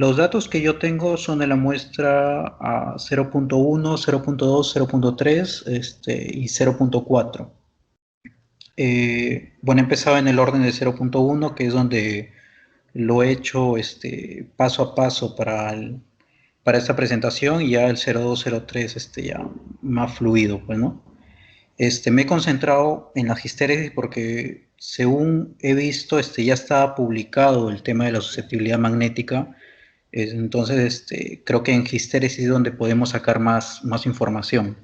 Los datos que yo tengo son de la muestra a 0.1, 0.2, 0.3 y 0.4. Bueno, he empezado en el orden de 0.1, que es donde lo he hecho paso a paso para esta presentación, y ya el 0.2, 0.3 ya más fluido, pues, ¿no? Me he concentrado en la histéresis porque, según he visto, ya estaba publicado el tema de la susceptibilidad magnética. Entonces, creo que en histéresis es donde podemos sacar más información.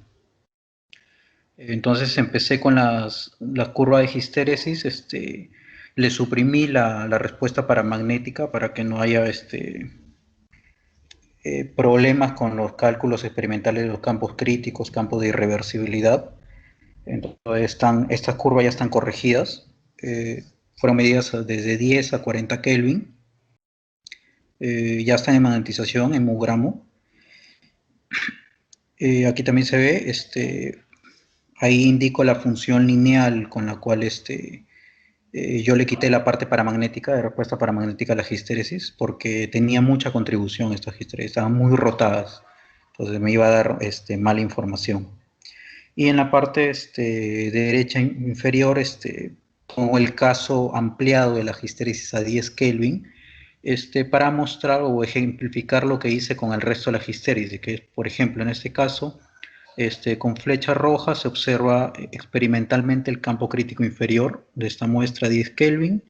Entonces empecé con la curva de histéresis, le suprimí la respuesta paramagnética para que no haya problemas con los cálculos experimentales de los campos críticos, campos de irreversibilidad. Entonces estas curvas ya están corregidas, fueron medidas desde 10 a 40 Kelvin, ya están en magnetización, en mu-gramo. Aquí también se ve, ahí indico la función lineal con la cual yo le quité la parte paramagnética, de respuesta paramagnética a la histéresis, porque tenía mucha contribución estas histéresis, estaban muy rotadas, entonces me iba a dar mala información. Y en la parte derecha inferior, pongo el caso ampliado de la histéresis a 10 Kelvin, para mostrar o ejemplificar lo que hice con el resto de la histéresis, que es, por ejemplo, en este caso, con flecha roja se observa experimentalmente el campo crítico inferior de esta muestra 10 Kelvin,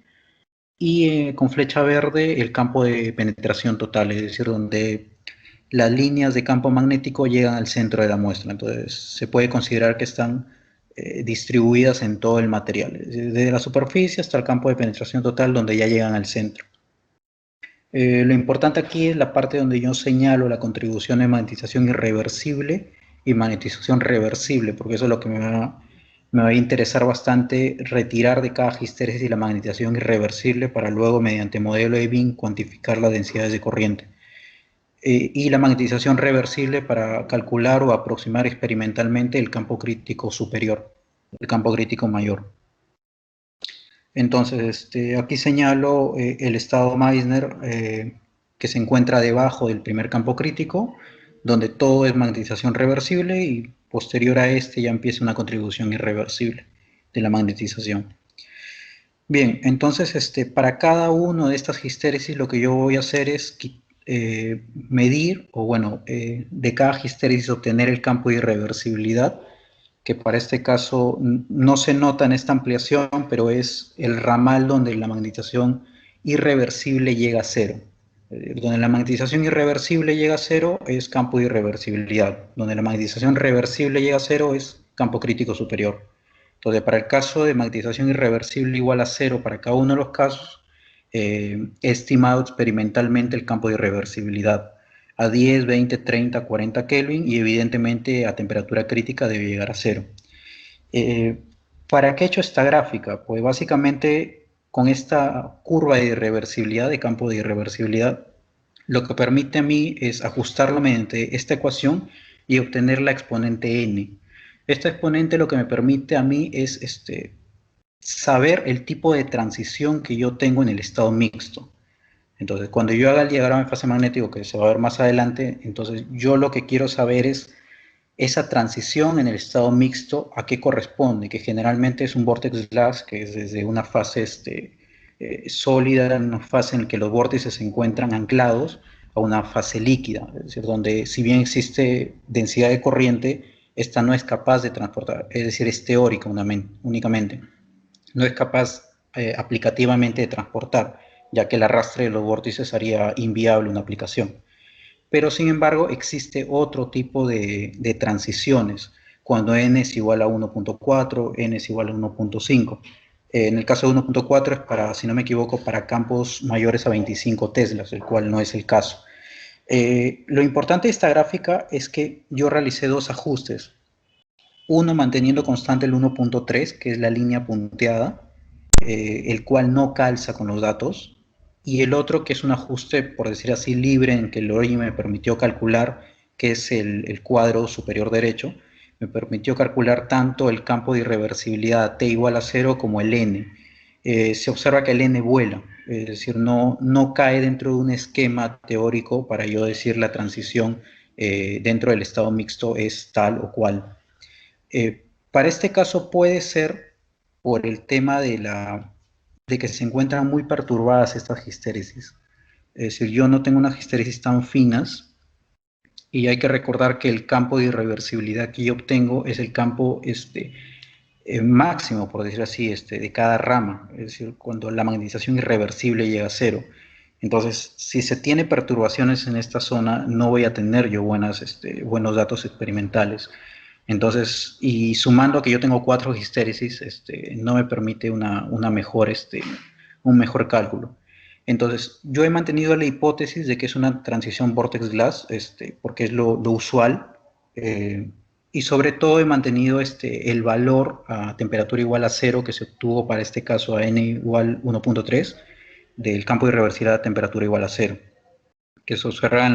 y con flecha verde el campo de penetración total, es decir, donde las líneas de campo magnético llegan al centro de la muestra. Entonces se puede considerar que están distribuidas en todo el material, desde la superficie hasta el campo de penetración total, donde ya llegan al centro. Lo importante aquí es la parte donde yo señalo la contribución de magnetización irreversible y magnetización reversible, porque eso es lo que me va a interesar bastante, retirar de cada histéresis la magnetización irreversible para luego, mediante modelo de Wien, cuantificar las densidades de corriente. Y la magnetización reversible para calcular o aproximar experimentalmente el campo crítico superior, el campo crítico mayor. Entonces, aquí señalo el estado Meissner, que se encuentra debajo del primer campo crítico, donde todo es magnetización reversible, y posterior a ya empieza una contribución irreversible de la magnetización. Bien, entonces para cada uno de estas histéresis lo que yo voy a hacer es medir, o bueno, de cada histéresis obtener el campo de irreversibilidad, que para este caso no se nota en esta ampliación, pero es el ramal donde la magnetización irreversible llega a cero. Donde la magnetización irreversible llega a cero es campo de irreversibilidad. Donde la magnetización reversible llega a cero es campo crítico superior. Entonces, para el caso de magnetización irreversible igual a cero para cada uno de los casos, he estimado experimentalmente el campo de irreversibilidad a 10, 20, 30, 40 Kelvin, y evidentemente a temperatura crítica debe llegar a cero. ¿Para qué he hecho esta gráfica? Pues básicamente con esta curva de irreversibilidad, de campo de irreversibilidad, lo que permite a mí es ajustarlo mediante esta ecuación y obtener la exponente n. Esta exponente lo que me permite a mí es saber el tipo de transición que yo tengo en el estado mixto. Entonces, cuando yo haga el diagrama de fase magnético, que se va a ver más adelante, entonces yo lo que quiero saber es esa transición en el estado mixto, a qué corresponde, que generalmente es un vortex glass, que es desde una fase sólida, una fase en la que los vórtices se encuentran anclados, a una fase líquida, es decir, donde, si bien existe densidad de corriente, esta no es capaz de transportar, es decir, es teórica únicamente, no es capaz aplicativamente de transportar, ya que el arrastre de los vórtices haría inviable una aplicación. Pero sin embargo existe otro tipo de transiciones, cuando n es igual a 1.4, n es igual a 1.5. En el caso de 1.4 es para, si no me equivoco, para campos mayores a 25 teslas, el cual no es el caso. Lo importante de esta gráfica es que yo realicé dos ajustes. Uno manteniendo constante el 1.3, que es la línea punteada, el cual no calza con los datos, y el otro que es un ajuste, por decir así, libre, en que el ORI me permitió calcular, que es el cuadro superior derecho, me permitió calcular tanto el campo de irreversibilidad t igual a 0 como el n. Se observa que el n vuela, es decir, no cae dentro de un esquema teórico para yo decir la transición dentro del estado mixto es tal o cual. Para este caso puede ser por el tema de que se encuentran muy perturbadas estas histéresis. Es decir, yo no tengo unas histéresis tan finas y hay que recordar que el campo de irreversibilidad que yo obtengo es el campo máximo, por decir así, de cada rama, es decir, cuando la magnetización irreversible llega a cero. Entonces, si se tiene perturbaciones en esta zona, no voy a tener yo buenos datos experimentales. Entonces, y sumando a que yo tengo 4 histéresis, no me permite un mejor cálculo. Entonces, yo he mantenido la hipótesis de que es una transición vortex-glass, porque es lo usual, eh, y sobre todo he mantenido el valor a temperatura igual a cero que se obtuvo para este caso a n igual 1.3 del campo de irreversibilidad a temperatura igual a cero, que se observa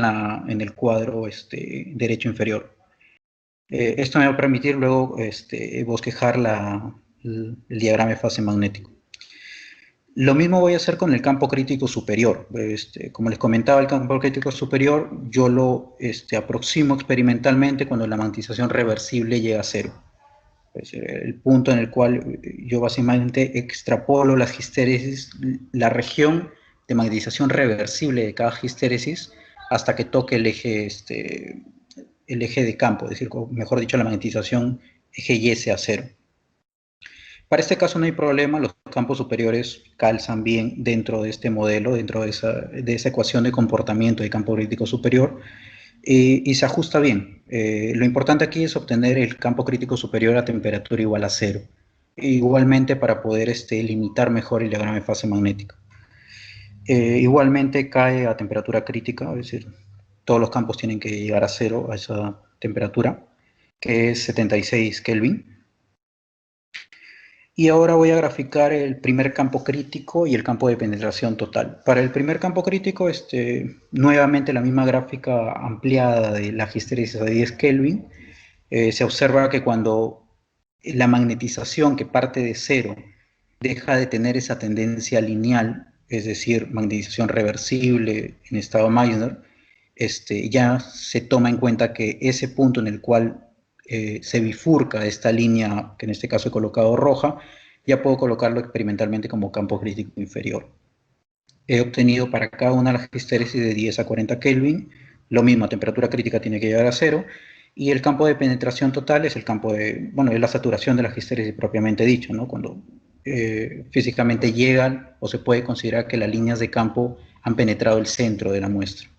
en el cuadro derecho inferior. Esto me va a permitir luego bosquejar el diagrama de fase magnético. Lo mismo voy a hacer con el campo crítico superior. Como les comentaba, el campo crítico superior yo lo aproximo experimentalmente cuando la magnetización reversible llega a cero. Es el punto en el cual yo básicamente extrapolo las histéresis, la región de magnetización reversible de cada histéresis hasta que toque el eje de campo, es decir, mejor dicho, la magnetización eje Y a cero. Para este caso no hay problema, los campos superiores calzan bien dentro de este modelo, dentro de esa ecuación de comportamiento de campo crítico superior, y se ajusta bien. Lo importante aquí es obtener el campo crítico superior a temperatura igual a cero, igualmente para poder limitar mejor el diagrama de fase magnética. Igualmente cae a temperatura crítica, es decir, todos los campos tienen que llegar a cero a esa temperatura, que es 76 Kelvin. Y ahora voy a graficar el primer campo crítico y el campo de penetración total. Para el primer campo crítico, nuevamente la misma gráfica ampliada de la histéresis a 10 Kelvin. Se observa que cuando la magnetización que parte de cero deja de tener esa tendencia lineal, es decir, magnetización reversible en estado Meissner, ya se toma en cuenta que ese punto en el cual se bifurca esta línea, que en este caso he colocado roja, ya puedo colocarlo experimentalmente como campo crítico inferior. He obtenido para cada una de las histéresis de 10 a 40 Kelvin, lo mismo, a temperatura crítica tiene que llegar a cero, y el campo de penetración total es el campo de la saturación de la histéresis propiamente dicho, ¿no? Cuando físicamente llegan o se puede considerar que las líneas de campo han penetrado el centro de la muestra.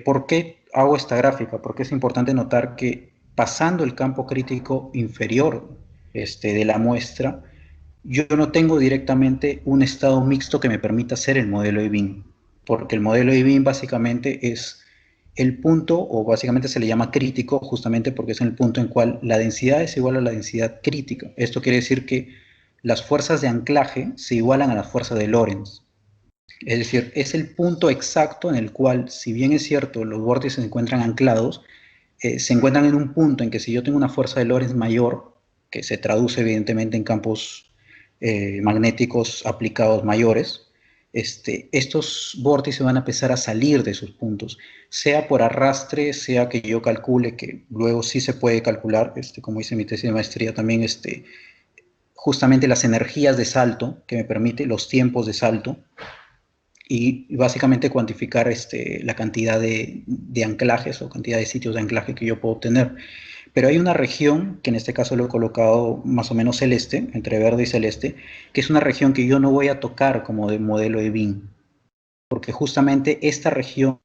¿Por qué hago esta gráfica? Porque es importante notar que pasando el campo crítico inferior de la muestra, yo no tengo directamente un estado mixto que me permita hacer el modelo de Bin, porque el modelo de Bin básicamente es el punto, o básicamente se le llama crítico, justamente porque es el punto en cual la densidad es igual a la densidad crítica. Esto quiere decir que las fuerzas de anclaje se igualan a las fuerzas de Lorentz. Es decir, es el punto exacto en el cual, si bien es cierto, los vórtices se encuentran anclados, se encuentran en un punto en que si yo tengo una fuerza de Lorentz mayor, que se traduce evidentemente en campos magnéticos aplicados mayores, estos vórtices van a empezar a salir de sus puntos, sea por arrastre, sea que yo calcule, que luego sí se puede calcular, como dice mi tesis de maestría también, justamente las energías de salto que me permite, los tiempos de salto, y básicamente cuantificar la cantidad de anclajes o cantidad de sitios de anclaje que yo puedo obtener. Pero hay una región, que en este caso lo he colocado más o menos celeste, entre verde y celeste, que es una región que yo no voy a tocar como de modelo de Bin, porque justamente esta región,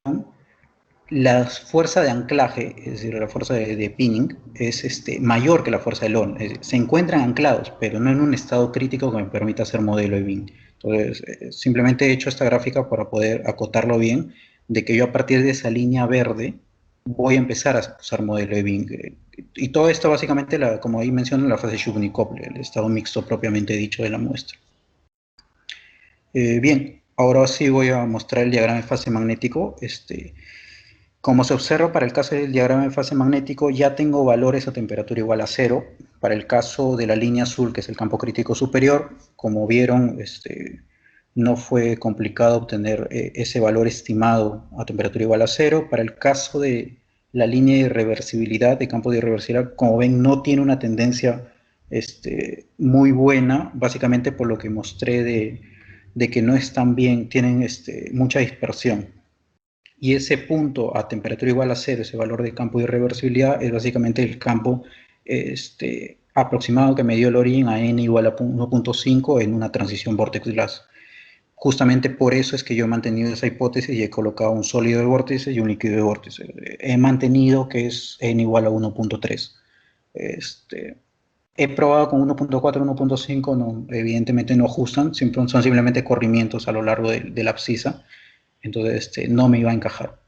la fuerza de anclaje, es decir, la fuerza de pinning, es mayor que la fuerza de Lorentz. Se encuentran anclados, pero no en un estado crítico que me permita hacer modelo de Bin. Entonces, simplemente he hecho esta gráfica para poder acotarlo bien, de que yo a partir de esa línea verde voy a empezar a usar modelo de Bin. Y todo esto básicamente, como ahí menciono, la fase Shubnikov, el estado mixto propiamente dicho de la muestra. Bien, ahora sí voy a mostrar el diagrama de fase magnético. Como se observa para el caso del diagrama de fase magnético, ya tengo valores a temperatura igual a cero. Para el caso de la línea azul, que es el campo crítico superior, como vieron, no fue complicado obtener ese valor estimado a temperatura igual a cero. Para el caso de la línea de irreversibilidad, de campo de irreversibilidad, como ven, no tiene una tendencia muy buena, básicamente por lo que mostré de que no están bien, tienen mucha dispersión. Y ese punto a temperatura igual a cero, ese valor de campo de irreversibilidad, es básicamente el campo aproximado que me dio el origen a n igual a 1.5 en una transición vortex-glass. Justamente por eso es que yo he mantenido esa hipótesis y he colocado un sólido de vórtice y un líquido de vórtice. He mantenido que es n igual a 1.3. He probado con 1.4, 1.5, no, evidentemente no ajustan, son simplemente corrimientos a lo largo de la abscisa, entonces no me iba a encajar.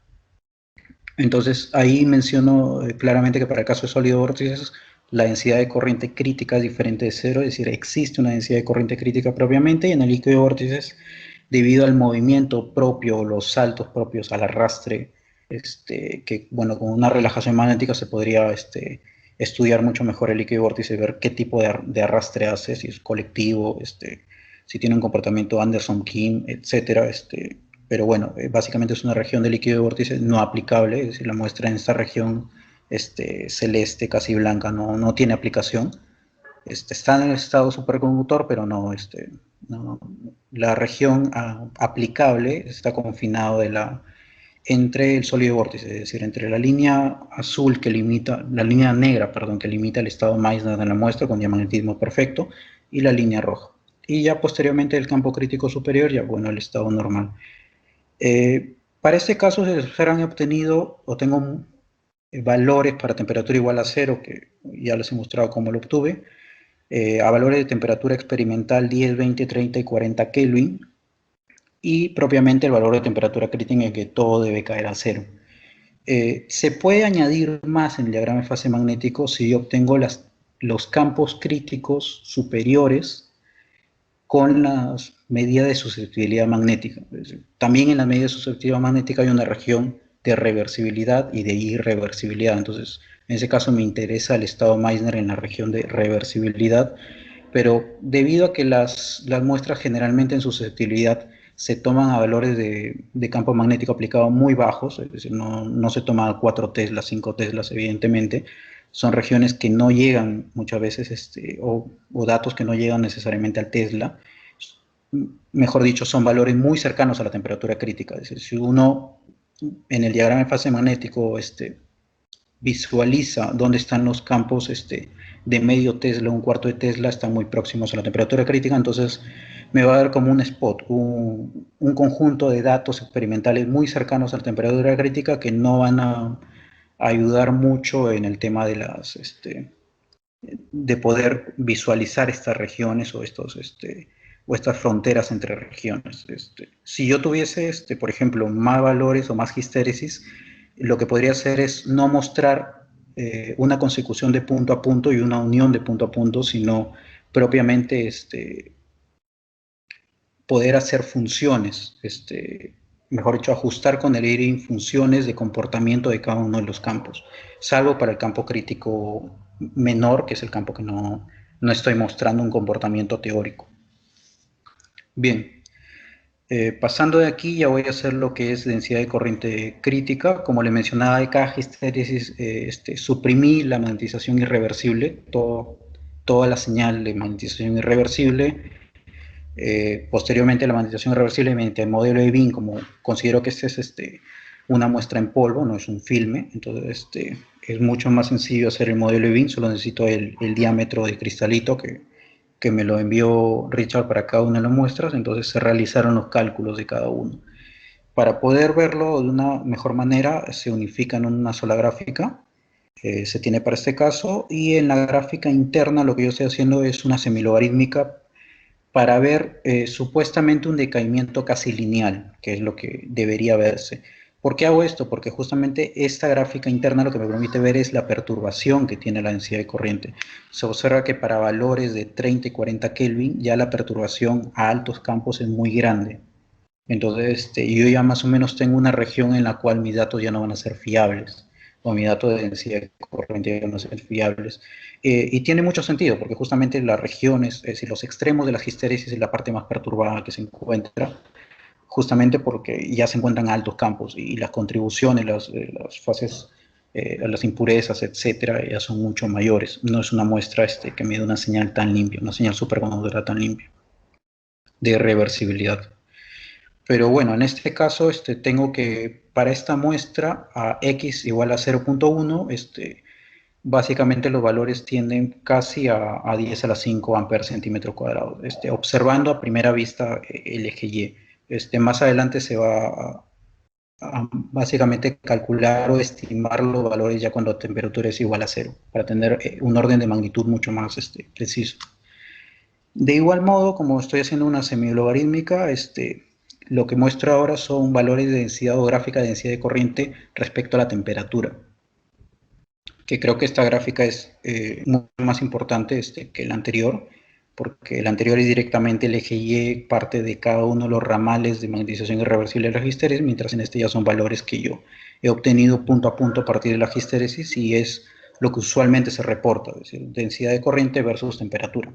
Entonces ahí menciono claramente que para el caso de sólido vórtices la densidad de corriente crítica es diferente de cero, es decir, existe una densidad de corriente crítica propiamente, y en el líquido de vórtices, debido al movimiento propio, los saltos propios al arrastre, que bueno, con una relajación magnética se podría estudiar mucho mejor el líquido de vórtice, ver qué tipo de arrastre hace, si es colectivo, si tiene un comportamiento Anderson-Kim, etcétera, pero bueno, básicamente es una región de líquido de vórtice no aplicable, es decir, la muestra en esta región celeste, casi blanca, no tiene aplicación. Está en el estado superconductor, pero no, la región aplicable está confinado entre el sólido vórtice, es decir, entre la línea azul que limita, la línea negra, perdón, que limita el estado Meissner de la muestra con diamagnetismo perfecto, y la línea roja. Y ya posteriormente el campo crítico superior, ya bueno, el estado normal. Para este caso se han obtenido, o tengo valores para temperatura igual a cero, que ya les he mostrado cómo lo obtuve, a valores de temperatura experimental 10, 20, 30 y 40 Kelvin, y propiamente el valor de temperatura crítica en que todo debe caer a cero. Se puede añadir más en el diagrama de fase magnético si yo obtengo los campos críticos superiores con las medidas de susceptibilidad magnética. También en la medida de susceptibilidad magnética hay una región de reversibilidad y de irreversibilidad. Entonces, en ese caso me interesa el estado Meissner en la región de reversibilidad, pero debido a que las muestras generalmente en susceptibilidad se toman a valores de campo magnético aplicado muy bajos, es decir, no se toma a 4 teslas, 5 teslas, evidentemente, son regiones que no llegan muchas veces, o datos que no llegan necesariamente al tesla, mejor dicho, son valores muy cercanos a la temperatura crítica. Es decir, si uno en el diagrama de fase magnético visualiza dónde están los campos de medio Tesla, un cuarto de Tesla, están muy próximos a la temperatura crítica, entonces me va a dar como un spot, un conjunto de datos experimentales muy cercanos a la temperatura crítica que no van a ayudar mucho en el tema de poder visualizar estas regiones o estas fronteras entre regiones. Si yo tuviese, por ejemplo, más valores o más histéresis, lo que podría hacer es no mostrar una consecución de punto a punto y una unión de punto a punto, sino propiamente poder hacer funciones, mejor dicho, ajustar con el IRIN funciones de comportamiento de cada uno de los campos, salvo para el campo crítico menor, que es el campo que no estoy mostrando un comportamiento teórico. Bien, pasando de aquí ya voy a hacer lo que es densidad de corriente crítica. Como le mencionaba de cada histéresis, suprimí la magnetización irreversible, toda la señal de magnetización irreversible. Posteriormente la magnetización irreversible mediante el modelo de Wien, como considero que este es una muestra en polvo, no es un filme, entonces es mucho más sencillo hacer el modelo de Wien, solo necesito el diámetro de cristalito que me lo envió Richard para cada una de las muestras, entonces se realizaron los cálculos de cada uno. Para poder verlo de una mejor manera, se unifica en una sola gráfica, se tiene para este caso, y en la gráfica interna lo que yo estoy haciendo es una semilogarítmica para ver supuestamente un decaimiento casi lineal, que es lo que debería verse. ¿Por qué hago esto? Porque justamente esta gráfica interna lo que me permite ver es la perturbación que tiene la densidad de corriente. Se observa que para valores de 30 y 40 Kelvin ya la perturbación a altos campos es muy grande. Entonces yo ya más o menos tengo una región en la cual mis datos ya no van a ser fiables. o mi dato de densidad de corriente ya no son fiables. Y tiene mucho sentido, porque justamente las regiones, es decir, los extremos de la histéresis es la parte más perturbada que se encuentra, justamente porque ya se encuentran altos campos y las contribuciones, las fases, las impurezas, etcétera, ya son mucho mayores. No es una muestra que me dé una señal tan limpia, una señal superconductora tan limpia de reversibilidad. Pero bueno, en este caso tengo que, para esta muestra, a x igual a 0.1, básicamente los valores tienden casi a 10 a la 5 amperes centímetro cuadrado, observando a primera vista el eje Y. Más adelante se va a básicamente calcular o estimar los valores ya cuando la temperatura es igual a 0, para tener un orden de magnitud mucho más preciso. De igual modo, como estoy haciendo una semilogarítmica, lo que muestro ahora son valores de densidad o gráfica de densidad de corriente respecto a la temperatura, que creo que esta gráfica es mucho más importante que la anterior, porque el anterior es directamente el eje Y, parte de cada uno de los ramales de magnetización irreversible de la histéresis, mientras en este ya son valores que yo he obtenido punto a punto a partir de la histéresis y es lo que usualmente se reporta, es decir, densidad de corriente versus temperatura.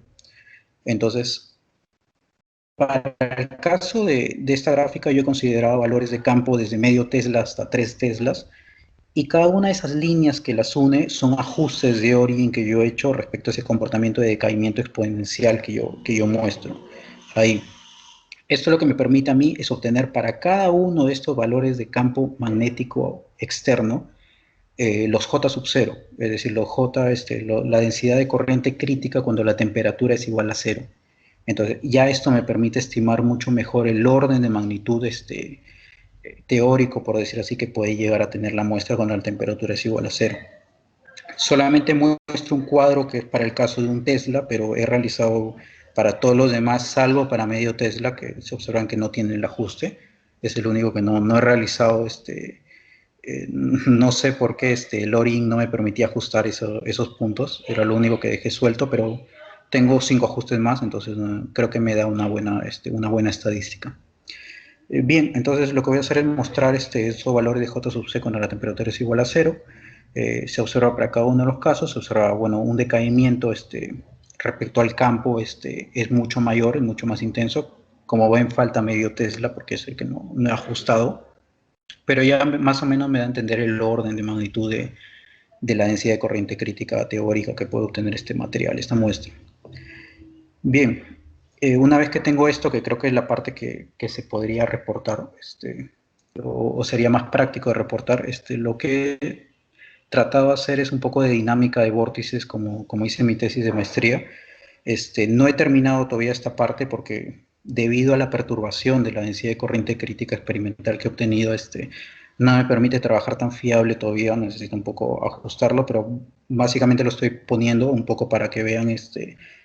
Entonces, para el caso de esta gráfica, yo he considerado valores de campo desde medio Tesla hasta 3 Teslas, y cada una de esas líneas que las une son ajustes de origen que yo he hecho respecto a ese comportamiento de decaimiento exponencial que yo muestro ahí. Esto lo que me permite a mí es obtener para cada uno de estos valores de campo magnético externo los J sub 0, es decir, los J, la densidad de corriente crítica cuando la temperatura es igual a 0. Entonces, ya esto me permite estimar mucho mejor el orden de magnitud teórico, por decir así, que puede llegar a tener la muestra cuando la temperatura es igual a 0. Solamente muestro un cuadro que es para el caso de un Tesla, pero he realizado para todos los demás, salvo para medio Tesla, que se observan que no tiene el ajuste. Es el único que no he realizado. No sé por qué el ORIN no me permitía ajustar esos puntos. Era lo único que dejé suelto, pero tengo 5 ajustes más, entonces creo que me da una buena estadística. Bien, entonces lo que voy a hacer es mostrar esos valores de J sub C cuando la temperatura es igual a 0. Se observa para cada uno de los casos, se observa, bueno, un decaimiento respecto al campo es mucho mayor, es mucho más intenso. Como ven, falta medio Tesla porque es el que no he ajustado, pero ya más o menos me da a entender el orden de magnitud de la densidad de corriente crítica teórica que puede obtener este material, esta muestra. Bien, una vez que tengo esto, que creo que es la parte que se podría reportar, o sería más práctico de reportar, lo que he tratado de hacer es un poco de dinámica de vórtices, como hice en mi tesis de maestría. No he terminado todavía esta parte porque debido a la perturbación de la densidad de corriente crítica experimental que he obtenido, no me permite trabajar tan fiable todavía, necesito un poco ajustarlo, pero básicamente lo estoy poniendo un poco para que vean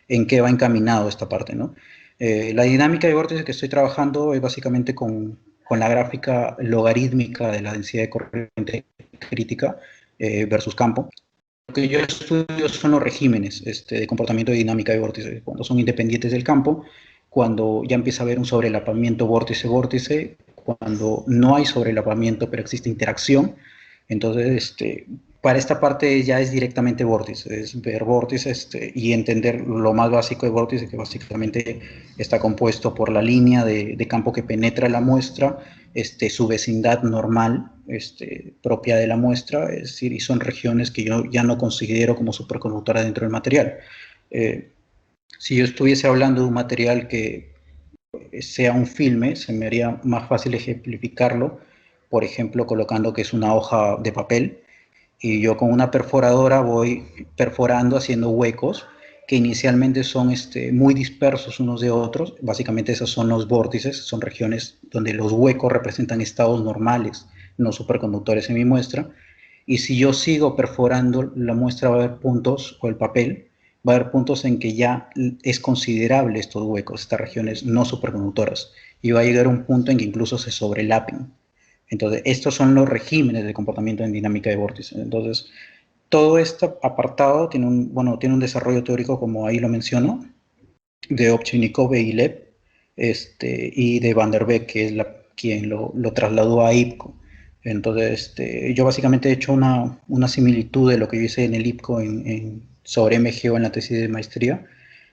en qué va encaminado esta parte, ¿no? La dinámica de vórtices que estoy trabajando es básicamente con la gráfica logarítmica de la densidad de corriente crítica versus campo. Lo que yo estudio son los regímenes de comportamiento de dinámica de vórtices, cuando son independientes del campo, cuando ya empieza a haber un sobrelapamiento vórtice-vórtice, cuando no hay sobrelapamiento pero existe interacción. Entonces, para esta parte ya es directamente vórtice, es ver vórtice y entender lo más básico de vórtice, que básicamente está compuesto por la línea de campo que penetra la muestra, su vecindad normal propia de la muestra, es decir, y son regiones que yo ya no considero como superconductoras dentro del material. Si yo estuviese hablando de un material que sea un filme, se me haría más fácil ejemplificarlo, por ejemplo, colocando que es una hoja de papel, y yo con una perforadora voy perforando, haciendo huecos, que inicialmente son muy dispersos unos de otros. Básicamente esos son los vórtices, son regiones donde los huecos representan estados normales, no superconductores en mi muestra. Y si yo sigo perforando la muestra, va a haber puntos, o el papel, va a haber puntos en que ya es considerable estos huecos, estas regiones no superconductoras, y va a llegar un punto en que incluso se sobrelapen. Entonces, estos son los regímenes de comportamiento en dinámica de vórtices. Entonces, todo este apartado tiene un desarrollo teórico, como ahí lo menciono, de Ovchinnikov e Ileb, y de Van der Beek, que es quien lo trasladó a IPCO. Entonces, yo básicamente he hecho una similitud de lo que yo hice en el IPCO sobre MGO en la tesis de maestría.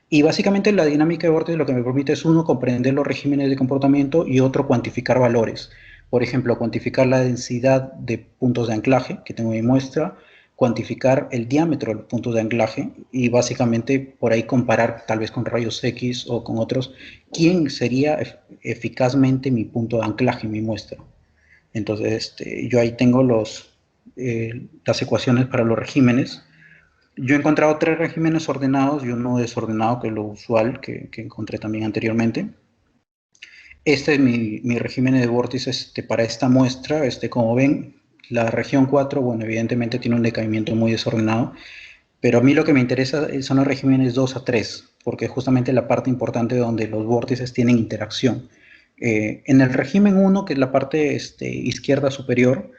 Y básicamente la dinámica de vórtices lo que me permite es uno, comprender los regímenes de comportamiento y otro, cuantificar valores. Por ejemplo, cuantificar la densidad de puntos de anclaje que tengo en mi muestra, cuantificar el diámetro de los puntos de anclaje y básicamente por ahí comparar tal vez con rayos X o con otros, quién sería eficazmente mi punto de anclaje en mi muestra. Entonces, yo ahí tengo las ecuaciones para los regímenes. Yo he encontrado tres regímenes ordenados y uno desordenado, que es lo usual que encontré también anteriormente. Este es mi régimen de vórtices para esta muestra. Como ven, la región 4, bueno, evidentemente tiene un decaimiento muy desordenado, pero a mí lo que me interesa son los regímenes 2 a 3, porque es justamente la parte importante donde los vórtices tienen interacción. En el régimen 1, que es la parte izquierda superior,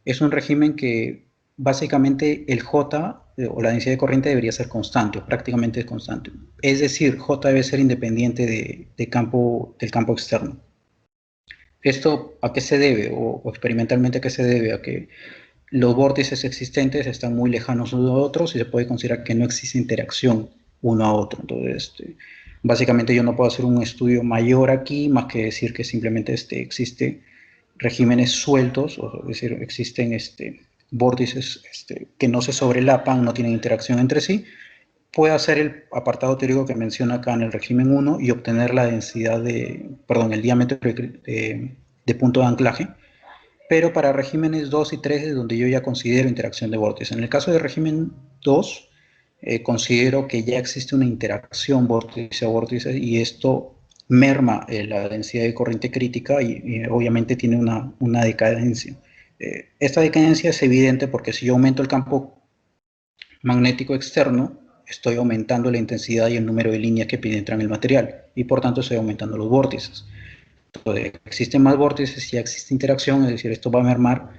es un régimen que básicamente el J o la densidad de corriente debería ser constante, o prácticamente es constante. Es decir, J debe ser independiente del campo externo. ¿Esto a qué se debe? O experimentalmente a qué se debe? A que los vórtices existentes están muy lejanos unos de otros y se puede considerar que no existe interacción uno a otro. Entonces, básicamente yo no puedo hacer un estudio mayor aquí, más que decir que simplemente existe regímenes sueltos, o es decir, existen vórtices que no se sobrelapan, no tienen interacción entre sí. Puede hacer el apartado teórico que menciona acá en el régimen 1 y obtener la densidad el diámetro de punto de anclaje, pero para regímenes 2 y 3 es donde yo ya considero interacción de vórtices. En el caso del régimen 2, considero que ya existe una interacción vórtice a vórtice y esto merma la densidad de corriente crítica y obviamente tiene una decadencia. Esta decadencia es evidente porque si yo aumento el campo magnético externo, estoy aumentando la intensidad y el número de líneas que penetran el material y por tanto estoy aumentando los vórtices. Entonces, existen más vórtices, ya existe interacción, es decir, esto va a mermar.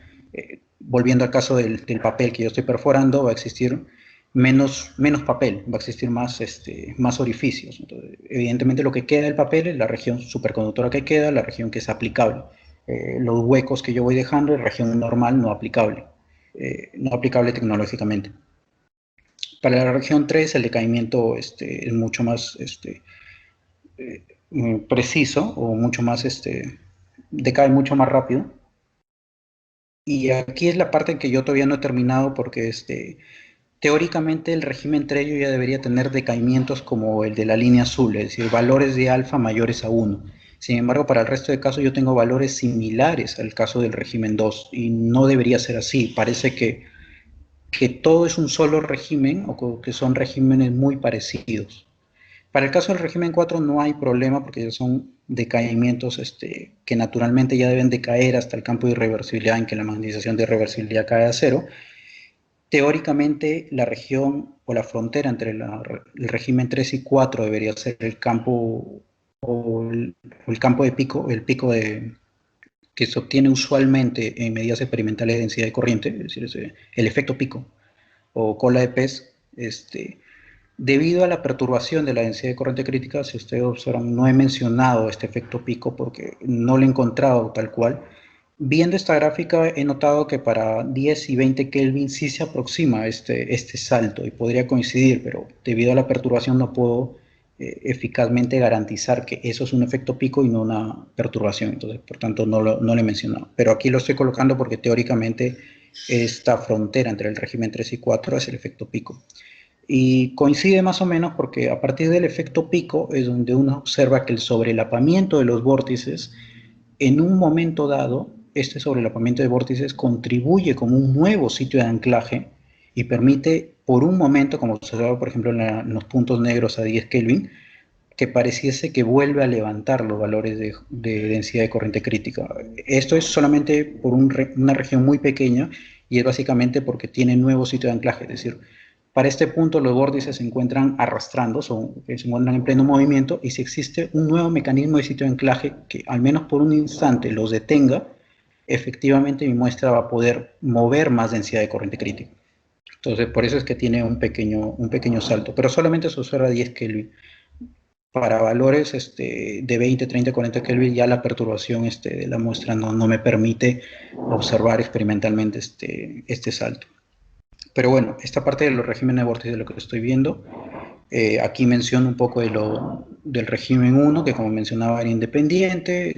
Volviendo al caso del papel que yo estoy perforando, va a existir menos papel, va a existir más orificios. Entonces, evidentemente lo que queda del papel es la región superconductora que queda, la región que es aplicable. Los huecos que yo voy dejando es región normal no aplicable tecnológicamente. Para la región 3 el decaimiento es mucho más preciso o mucho más, decae mucho más rápido. Y aquí es la parte en que yo todavía no he terminado porque teóricamente el régimen Trello ya debería tener decaimientos como el de la línea azul, es decir, valores de alfa mayores a 1. Sin embargo, para el resto de casos yo tengo valores similares al caso del régimen 2 y no debería ser así. Parece que todo es un solo régimen o que son regímenes muy parecidos. Para el caso del régimen 4 no hay problema porque ya son decaimientos que naturalmente ya deben decaer hasta el campo de irreversibilidad en que la magnetización de irreversibilidad cae a cero. Teóricamente la región o la frontera entre el régimen 3 y 4 debería ser el campo o el campo de pico, el pico que se obtiene usualmente en medidas experimentales de densidad de corriente, es decir, el efecto pico o cola de pez. Debido a la perturbación de la densidad de corriente crítica, si ustedes observan, no he mencionado este efecto pico porque no lo he encontrado tal cual. Viendo esta gráfica he notado que para 10 y 20 Kelvin sí se aproxima este salto y podría coincidir, pero debido a la perturbación no puedo eficazmente garantizar que eso es un efecto pico y no una perturbación. Entonces, por tanto, no lo he mencionado. Pero aquí lo estoy colocando porque teóricamente esta frontera entre el régimen 3 y 4 es el efecto pico. Y coincide más o menos porque a partir del efecto pico es donde uno observa que el sobrelapamiento de los vórtices, en un momento dado, este sobrelapamiento de vórtices contribuye como un nuevo sitio de anclaje y permite por un momento, como se ve por ejemplo en los puntos negros a 10 Kelvin, que pareciese que vuelve a levantar los valores de densidad de corriente crítica. Esto es solamente por una región muy pequeña y es básicamente porque tiene nuevo sitio de anclaje, es decir, para este punto los vórtices se encuentran arrastrando, se encuentran en pleno movimiento y si existe un nuevo mecanismo de sitio de anclaje que al menos por un instante los detenga, efectivamente mi muestra va a poder mover más densidad de corriente crítica. Entonces por eso es que tiene un pequeño salto, pero solamente se observa 10 Kelvin. para valores de 20, 30, 40 Kelvin ya la perturbación de la muestra no me permite observar experimentalmente este salto. Pero bueno, esta parte de los regímenes de vórtice de lo que estoy viendo, aquí menciono un poco del régimen 1, que como mencionaba era independiente,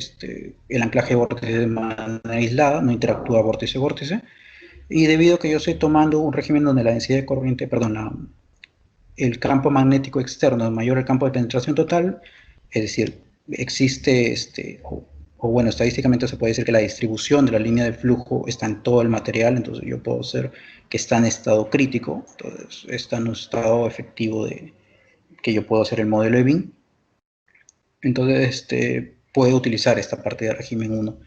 el anclaje de vórtice de manera aislada, no interactúa vórtice-vórtice, y debido a que yo estoy tomando un régimen donde la densidad de corriente, perdón, el campo magnético externo es mayor al campo de penetración total, es decir, existe, o bueno, estadísticamente se puede decir que la distribución de la línea de flujo está en todo el material, entonces yo puedo hacer que está en estado crítico, entonces está en un estado efectivo que yo puedo hacer el modelo de Bin, entonces puedo utilizar esta parte de régimen 1.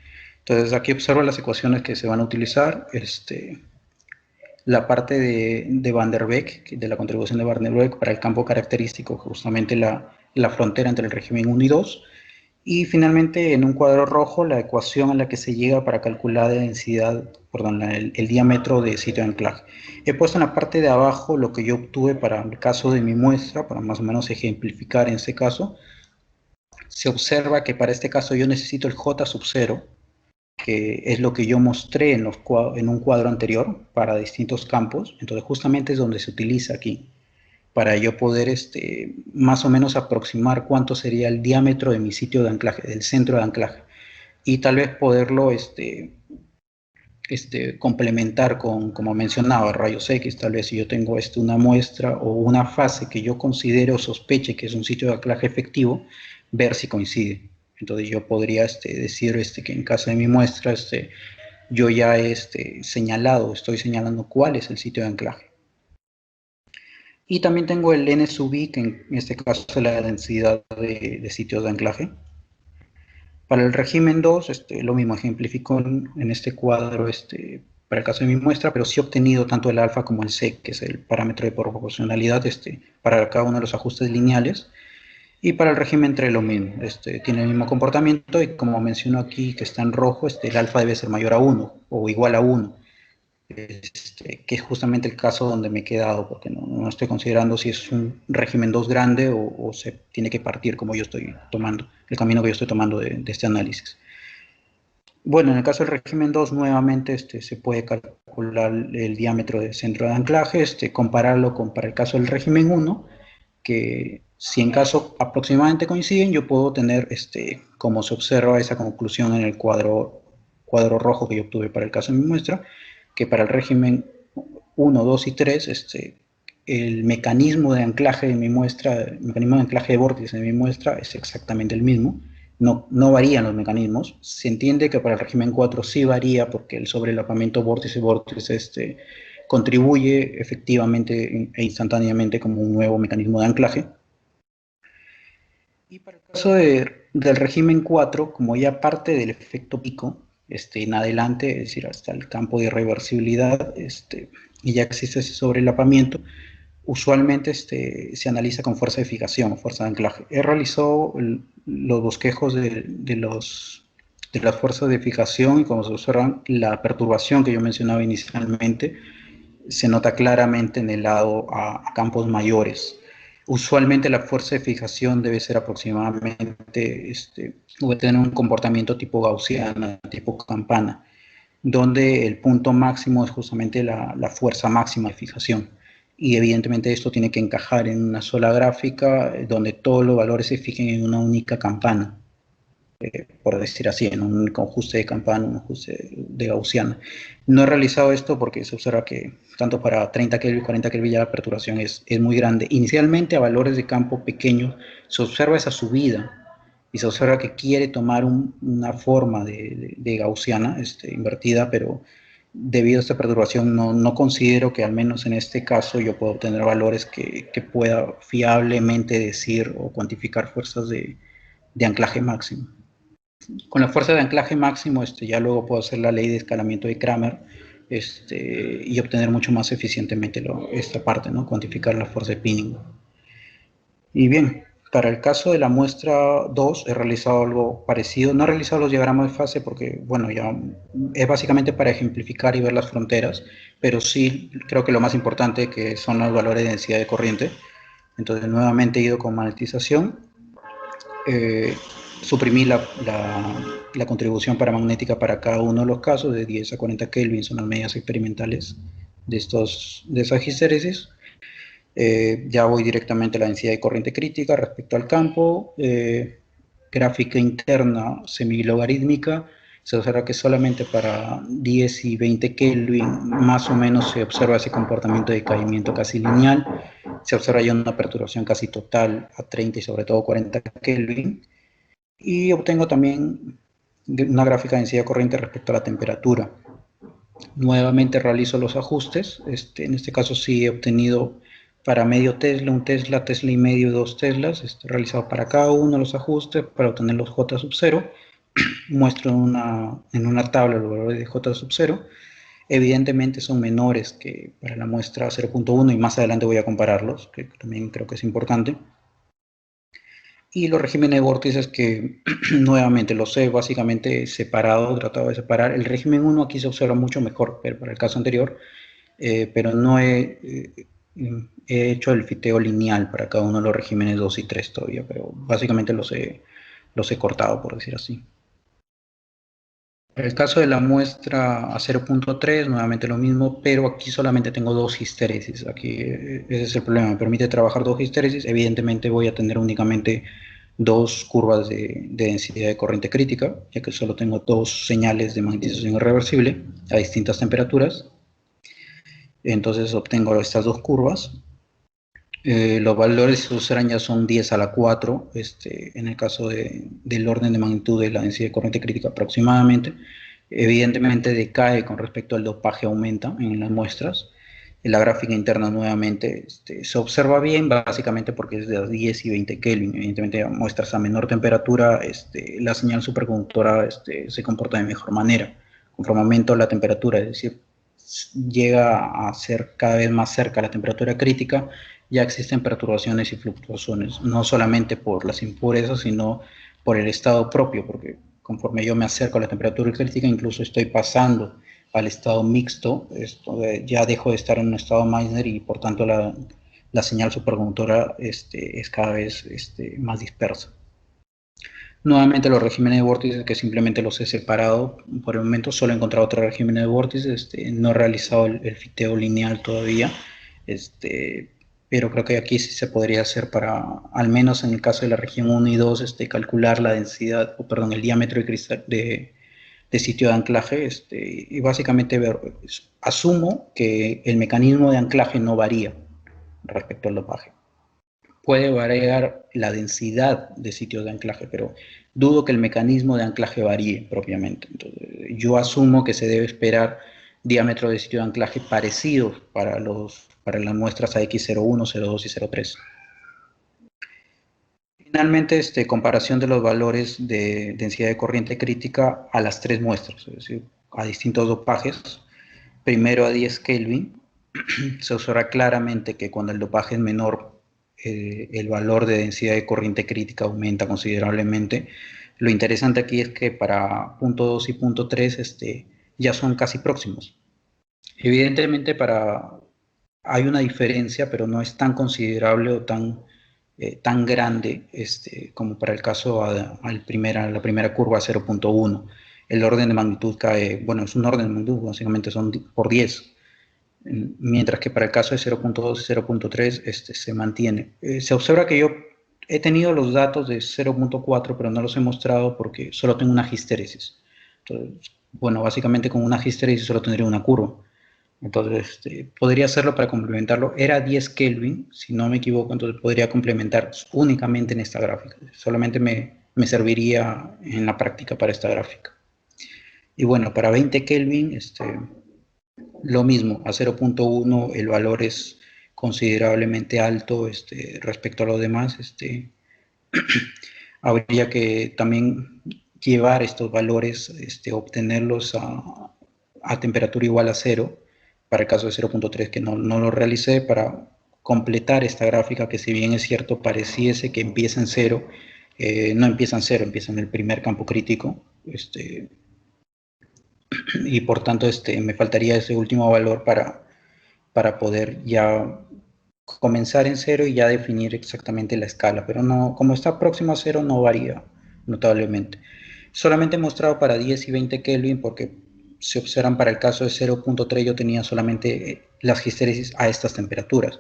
Entonces aquí observo las ecuaciones que se van a utilizar, la parte de Van der Beek, de la contribución de Van der Beek para el campo característico, justamente la frontera entre el régimen 1 y 2, y finalmente en un cuadro rojo la ecuación a la que se llega para calcular la densidad, perdón, el diámetro de sitio de anclaje. He puesto en la parte de abajo lo que yo obtuve para el caso de mi muestra, para más o menos ejemplificar en este caso. Se observa que para este caso yo necesito el J sub 0, que es lo que yo mostré en un cuadro anterior para distintos campos. Entonces justamente es donde se utiliza aquí, para yo poder más o menos aproximar cuánto sería el diámetro de mi sitio de anclaje, del centro de anclaje, y tal vez poderlo complementar con, como mencionaba, rayos X. Tal vez si yo tengo una muestra o una fase que yo considero o sospeche que es un sitio de anclaje efectivo, ver si coincide. Entonces yo podría decir que en caso de mi muestra yo ya he estoy señalando cuál es el sitio de anclaje. Y también tengo el N sub I, que en este caso es la densidad de sitios de anclaje. Para el régimen 2, lo mismo, ejemplifico en este cuadro para el caso de mi muestra, pero sí he obtenido tanto el alfa como el C, que es el parámetro de proporcionalidad para cada uno de los ajustes lineales. Y para el régimen 3 lo mismo, tiene el mismo comportamiento y como menciono aquí que está en rojo, el alfa debe ser mayor a 1 o igual a 1. Que es justamente el caso donde me he quedado, porque no estoy considerando si es un régimen 2 grande o se tiene que partir como yo estoy tomando, el camino que yo estoy tomando de este análisis. Bueno, en el caso del régimen 2, nuevamente se puede calcular el diámetro del centro de anclaje, compararlo para el caso del régimen 1, que si en caso aproximadamente coinciden, yo puedo tener, como se observa esa conclusión en el cuadro rojo que yo obtuve para el caso de mi muestra, que para el régimen 1, 2 y 3, el mecanismo de anclaje de mi muestra, el mecanismo de anclaje de vórtice de mi muestra es exactamente el mismo. No varían los mecanismos. Se entiende que para el régimen 4 sí varía porque el sobrelapamiento vórtice-vórtice contribuye efectivamente e instantáneamente como un nuevo mecanismo de anclaje. Y para el caso del régimen 4, como ya parte del efecto pico, en adelante, es decir, hasta el campo de irreversibilidad, y ya existe ese sobrelapamiento, usualmente se analiza con fuerza de fijación, fuerza de anclaje. He realizado los bosquejos de las fuerzas de fijación y como se observan, la perturbación que yo mencionaba inicialmente se nota claramente en el lado a campos mayores. Usualmente la fuerza de fijación debe ser aproximadamente, debe tener un comportamiento tipo gaussiana, tipo campana, donde el punto máximo es justamente la fuerza máxima de fijación. Y evidentemente esto tiene que encajar en una sola gráfica donde todos los valores se fijen en una única campana, por decir así, en un ajuste de campana, un ajuste de gaussiana. No he realizado esto porque se observa que tanto para 30 Kelvin y 40 Kelvin ya la perturbación es muy grande. Inicialmente a valores de campo pequeños se observa esa subida y se observa que quiere tomar una forma de gaussiana invertida, pero debido a esta perturbación no considero que al menos en este caso yo pueda obtener valores que pueda fiablemente decir o cuantificar fuerzas de anclaje máximo. Con la fuerza de anclaje máximo, ya luego puedo hacer la ley de escalamiento de Kramer, y obtener mucho más eficientemente esta parte, ¿no? Cuantificar la fuerza de pinning. Y bien, para el caso de la muestra 2 he realizado algo parecido. No he realizado los diagramas de fase porque, bueno, ya es básicamente para ejemplificar y ver las fronteras, pero sí creo que lo más importante que son los valores de densidad de corriente. Entonces nuevamente he ido con magnetización eh, suprimí la contribución paramagnética para cada uno de los casos, de 10 a 40 Kelvin son las medidas experimentales de esas histéresis. Ya voy directamente a la densidad de corriente crítica respecto al campo. Gráfica interna semilogarítmica. Se observa que solamente para 10 y 20 Kelvin más o menos se observa ese comportamiento de caimiento casi lineal. Se observa ya una perturbación casi total a 30 y sobre todo 40 Kelvin. Y obtengo también una gráfica de densidad corriente respecto a la temperatura. Nuevamente realizo los ajustes. En este caso sí he obtenido para medio Tesla, un Tesla, Tesla y medio y 2 Teslas. He realizado para cada uno los ajustes para obtener los J sub 0. Muestro en una tabla los valores de J sub 0. Evidentemente son menores que para la muestra 0.1 y más adelante voy a compararlos, que también creo que es importante. Y los regímenes de vórtices que nuevamente los he básicamente separado, tratado de separar. El régimen 1 aquí se observa mucho mejor, pero para el caso anterior, pero no he hecho el fiteo lineal para cada uno de los regímenes 2 y 3 todavía, pero básicamente los he cortado, por decir así. En el caso de la muestra a 0.3, nuevamente lo mismo, pero aquí solamente tengo dos histéresis. Aquí ese es el problema, me permite trabajar dos histéresis. Evidentemente voy a tener únicamente dos curvas de densidad de corriente crítica, ya que solo tengo dos señales de magnetización irreversible a distintas temperaturas. Entonces obtengo estas dos curvas. Los valores que se usarán ya son 10 a la 4, en el caso del orden de magnitud de la densidad de corriente crítica aproximadamente. Evidentemente decae con respecto al dopaje, aumenta en las muestras. En la gráfica interna nuevamente se observa bien, básicamente porque es de 10 y 20 Kelvin. Evidentemente muestras a menor temperatura, la señal superconductora se comporta de mejor manera. Conforme aumenta la temperatura, es decir, llega a ser cada vez más cerca a la temperatura crítica, ya existen perturbaciones y fluctuaciones, no solamente por las impurezas, sino por el estado propio, porque conforme yo me acerco a la temperatura crítica, incluso estoy pasando al estado mixto, ya dejo de estar en un estado Meissner y por tanto la señal superconductora es cada vez más dispersa. Nuevamente los regímenes de vórtices que simplemente los he separado por el momento, solo he encontrado otro régimen de vórtices, no he realizado el fiteo lineal todavía, pero creo que aquí sí se podría hacer para, al menos en el caso de la región 1 y 2, calcular la densidad, o perdón, el diámetro de sitio de anclaje, y básicamente asumo que el mecanismo de anclaje no varía respecto al dopaje. Puede variar la densidad de sitios de anclaje, pero dudo que el mecanismo de anclaje varíe propiamente. Entonces, yo asumo que se debe esperar diámetro de sitio de anclaje parecidos para las muestras AX01, 02 y 03. Finalmente, comparación de los valores de densidad de corriente crítica a las tres muestras, es decir, a distintos dopajes. Primero a 10 Kelvin, se observa claramente que cuando el dopaje es menor, el valor de densidad de corriente crítica aumenta considerablemente. Lo interesante aquí es que para punto 2 y punto 3 ya son casi próximos. Evidentemente hay una diferencia, pero no es tan considerable o tan grande como para el caso a la primera curva 0.1. El orden de magnitud cae, bueno, es un orden de magnitud, básicamente son por 10, mientras que para el caso de 0.2 y 0.3 se mantiene. Se observa que yo he tenido los datos de 0.4, pero no los he mostrado porque solo tengo una histéresis. Entonces, bueno, básicamente con una histéresis solo tendría una curva. Entonces, podría hacerlo para complementarlo. Era 10 Kelvin, si no me equivoco, entonces podría complementar únicamente en esta gráfica. Solamente me serviría en la práctica para esta gráfica. Y bueno, para 20 Kelvin, lo mismo, a 0.1 el valor es considerablemente alto respecto a los demás. Habría que también llevar estos valores, obtenerlos a temperatura igual a cero, para el caso de 0.3 que no lo realicé, para completar esta gráfica que si bien es cierto pareciese que empieza en cero, no empieza en cero, empieza en el primer campo crítico, y por tanto me faltaría ese último valor para poder ya comenzar en cero y ya definir exactamente la escala, pero no, como está próximo a cero no varía notablemente. Solamente he mostrado para 10 y 20 Kelvin porque se observan para el caso de 0.3 yo tenía solamente las histéresis a estas temperaturas.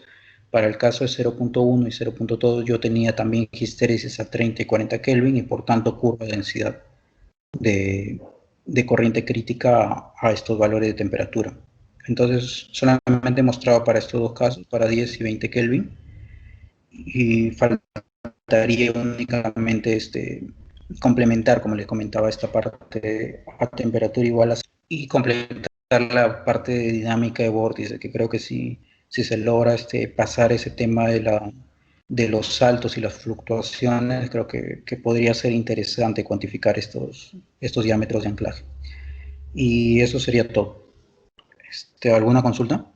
Para el caso de 0.1 y 0.2 yo tenía también histéresis a 30 y 40 Kelvin y por tanto curva de densidad de, de corriente crítica a estos valores de temperatura. Entonces solamente he mostrado para estos dos casos, para 10 y 20 Kelvin, y faltaría únicamente complementar, como les comentaba, esta parte a temperatura igual y complementar la parte de dinámica de vórtice, que creo que si se logra pasar ese tema de los saltos y las fluctuaciones, creo que podría ser interesante cuantificar estos diámetros de anclaje. Y eso sería todo. ¿Alguna consulta?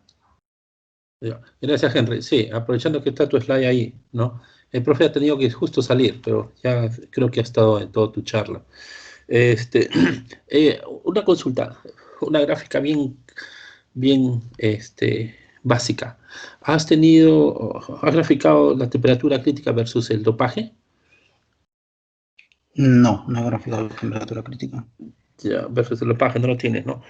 Gracias, Henry. Sí, aprovechando que está tu slide ahí, ¿no? El profe ha tenido que justo salir, pero ya creo que ha estado en toda tu charla. Una consulta, una gráfica bien básica. ¿Has graficado la temperatura crítica versus el dopaje? No, no he graficado la temperatura crítica. Ya, versus el dopaje no lo tienes, ¿no?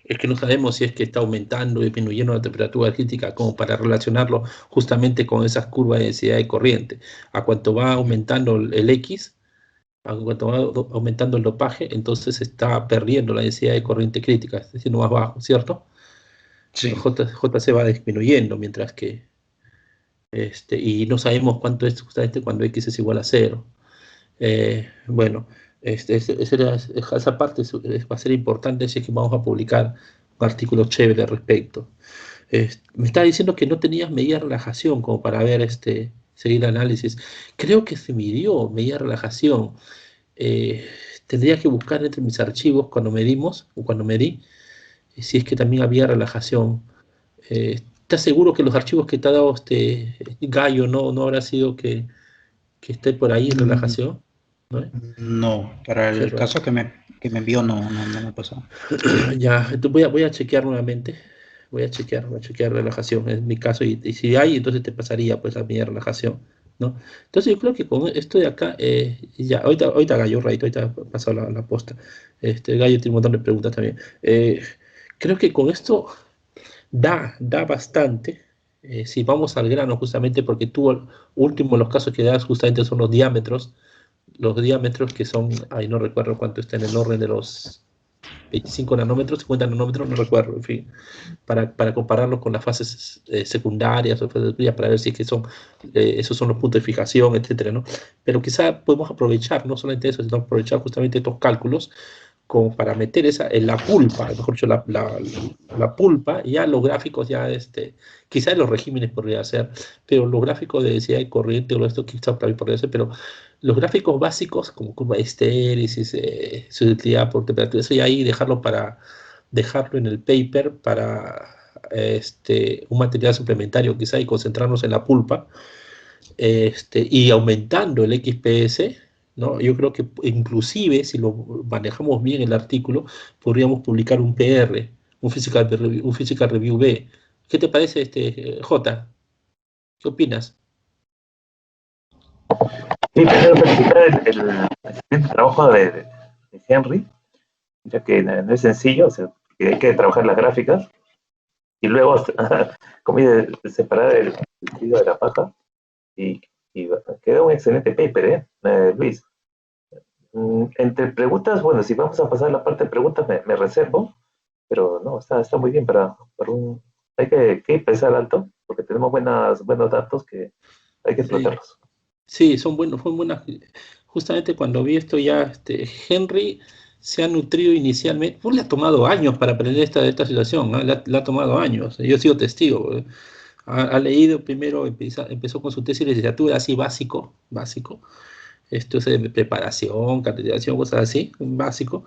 Es que no sabemos si es que está aumentando o disminuyendo la temperatura crítica como para relacionarlo justamente con esas curvas de densidad de corriente. A cuanto va aumentando el X, a cuanto va aumentando el dopaje, entonces se está perdiendo la densidad de corriente crítica, es decir, más bajo, ¿cierto? Sí. J se va disminuyendo, mientras que y no sabemos cuánto es justamente cuando X es igual a 0. Bueno, esa parte va a ser importante si es que vamos a publicar un artículo chévere al respecto. Me estaba diciendo que no tenías medida de relajación como para ver seguir el análisis. Creo que se midió medida de relajación. Tendría que buscar entre mis archivos cuando medimos, o cuando medí, si es que también había relajación. ¿Estás seguro que los archivos que te ha dado Gallo no habrá sido que esté por ahí en relajación? ¿No? No, para Qué el raro. caso que me envió no me pasó. Ya, entonces voy a chequear nuevamente. Voy a chequear relajación en mi caso. Y si hay, entonces te pasaría pues a mi relajación, ¿no? Entonces yo creo que con esto de acá, ya, ahorita Gallo, Raito, ahorita pasado la posta. Gallo tiene un montón de preguntas también. Creo que con esto da bastante. Si vamos al grano, justamente porque tú, último, los casos que das justamente son los diámetros que son, ahí no recuerdo cuánto está en el orden de los 25 nanómetros, 50 nanómetros, no recuerdo, en fin, para compararlo con las fases secundarias o fases primas, para ver si es que esos son los puntos de fijación, etcétera, ¿no? Pero quizá podemos aprovechar, no solamente eso, sino aprovechar justamente estos cálculos como para meter en la pulpa, mejor dicho, la pulpa, ya los gráficos, ya quizás los regímenes podría ser, pero los gráficos de densidad de corriente o esto quizás también podría ser, pero los gráficos básicos, como curva de estéresis, su utilidad por temperatura, eso ya ahí dejarlo en el paper para un material suplementario quizá y concentrarnos en la pulpa, y aumentando el XPS, ¿no? Yo creo que inclusive si lo manejamos bien el artículo, podríamos publicar un PR, un Physical Review B. ¿Qué te parece, J? ¿Qué opinas? Sí, primero felicitar el excelente trabajo de Henry, ya que no es sencillo, o sea, que hay que trabajar las gráficas y luego, como dice, separar el trigo de la paja y, y queda un excelente paper, Luis. Entre preguntas, bueno, si vamos a pasar la parte de preguntas me reservo, pero no, está muy bien para un... Hay que pensar alto, porque tenemos buenos datos que hay que Sí, explotarlos. sí, son buenas. Justamente cuando vi esto ya, Henry se ha nutrido inicialmente, pues le ha tomado años para aprender esta situación, ¿no? Le ha tomado años, yo he sido testigo. Ha leído primero, empezó con su tesis de licenciatura así básico, esto es de preparación, categorización, cosas así, básico,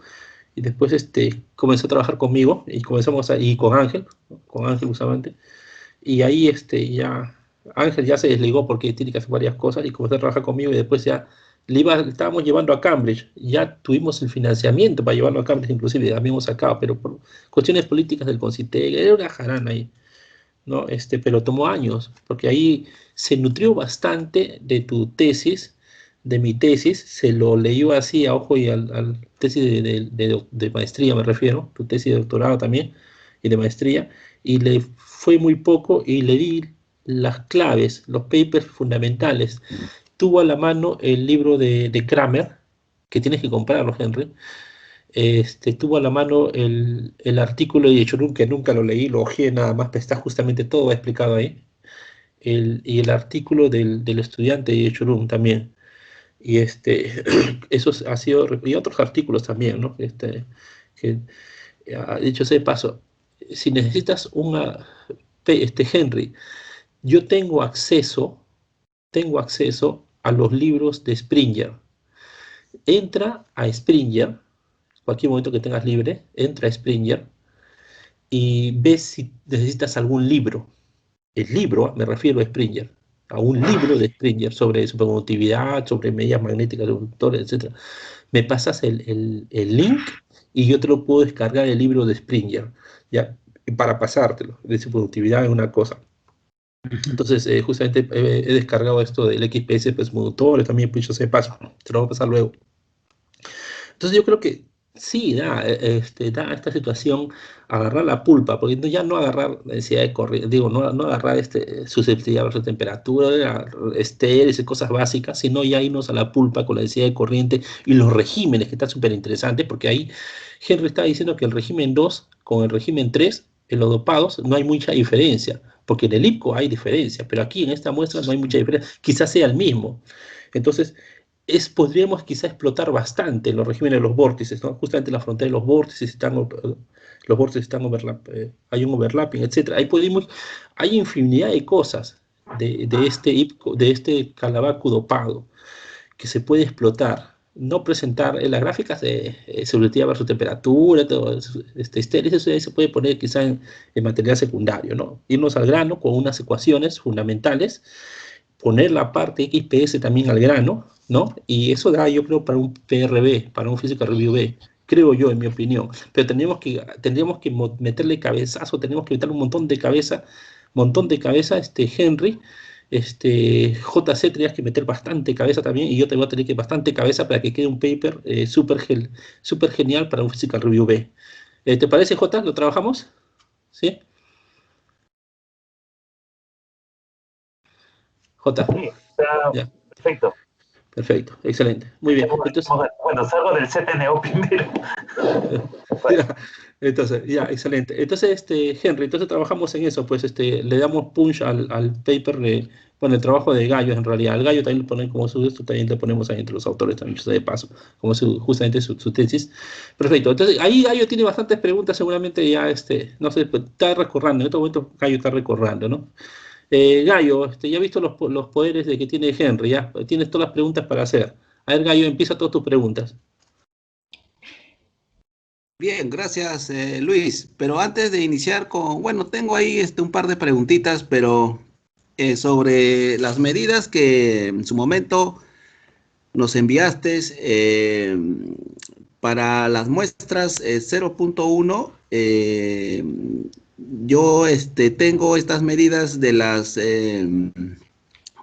y después comenzó a trabajar conmigo, y con Ángel justamente, y ahí ya, Ángel ya se desligó porque tiene que hacer varias cosas, y comenzó a trabajar conmigo, y después ya estábamos llevando a Cambridge, ya tuvimos el financiamiento para llevarlo a Cambridge, inclusive, ya habíamos sacado, pero por cuestiones políticas del Concitec, era una jarana ahí. ¿no? Pero tomó años, porque ahí se nutrió bastante de tu tesis, de mi tesis, se lo leyó así a ojo y al tesis de maestría, me refiero, tu tesis de doctorado también, y de maestría, y le fue muy poco y le di las claves, los papers fundamentales. Tuvo a la mano el libro de Kramer, que tienes que comprarlo, Henry. Tuvo a la mano el artículo de Yechurún, que nunca lo leí, lo ojeé nada más, pero está justamente todo explicado ahí. Y el artículo del estudiante de Yechurún también. Y eso ha sido, y otros artículos también, ¿no? Que, dicho sea de paso, si necesitas Henry, yo tengo acceso a los libros de Springer. Entra a Springer, cualquier momento que tengas libre, entra a Springer y ves si necesitas algún libro. El libro, me refiero a Springer, a un libro de Springer sobre superconductividad, sobre medias magnéticas, etc. Me pasas el link y yo te lo puedo descargar el libro de Springer, ¿ya? Para pasártelo, de superconductividad es una cosa. Entonces, justamente he descargado esto del XPS, pues motores también, pues yo sé paso, te lo voy a pasar luego. Entonces yo creo que sí, da esta situación agarrar la pulpa, porque ya no agarrar la densidad de corriente, digo, no agarrar susceptibilidad a la temperatura, estéreis y cosas básicas, sino ya irnos a la pulpa con la densidad de corriente y los regímenes, que está súper interesante, porque ahí Henry está diciendo que el régimen 2 con el régimen 3, en los dopados, no hay mucha diferencia, porque en el IPCO hay diferencia, pero aquí en esta muestra no hay mucha diferencia, quizás sea el mismo. Entonces, podríamos quizá explotar bastante los regímenes de los vórtices, ¿no? Justamente la frontera de los vórtices hay un overlapping, etc. Ahí hay infinidad de cosas de este Calabacu dopado que se puede explotar, no presentar en las gráficas de subjetiva versus temperatura, todo eso se puede poner quizá en material secundario, ¿no? Irnos al grano con unas ecuaciones fundamentales, poner la parte XPS también al grano, ¿no? Y eso da, yo creo, para un PRB, para un Physical Review B, creo yo, en mi opinión. Pero tendríamos que meterle cabezazo, tenemos que meterle un montón de cabeza, Henry, JC tenías que meter bastante cabeza también, y yo te voy a tener que bastante cabeza para que quede un paper súper genial para un Physical Review B. ¿Te parece, J? ¿Lo trabajamos? ¿Sí? J. Sí, está Ya. perfecto. Perfecto, excelente. Muy bien. Entonces, Bueno, salgo del CTNO primero. ya, excelente. Entonces, Henry, entonces trabajamos en eso, pues le damos punch al paper bueno, el trabajo de Gallo en realidad. Al Gallo también lo ponen como esto también le ponemos ahí entre los autores también, de paso, como justamente su tesis. Perfecto. Entonces, ahí Gallo tiene bastantes preguntas, seguramente ya, no sé, pues, está recorrando, en este momento Gallo está recorrando, ¿no? Gallo, ya he visto los poderes de que tiene Henry, ya tienes todas las preguntas para hacer. A ver, Gallo, empieza todas tus preguntas. Bien, gracias Luis. Pero antes de iniciar bueno, tengo ahí un par de preguntitas, pero sobre las medidas que en su momento nos enviaste para las muestras 0.1, yo tengo estas medidas de las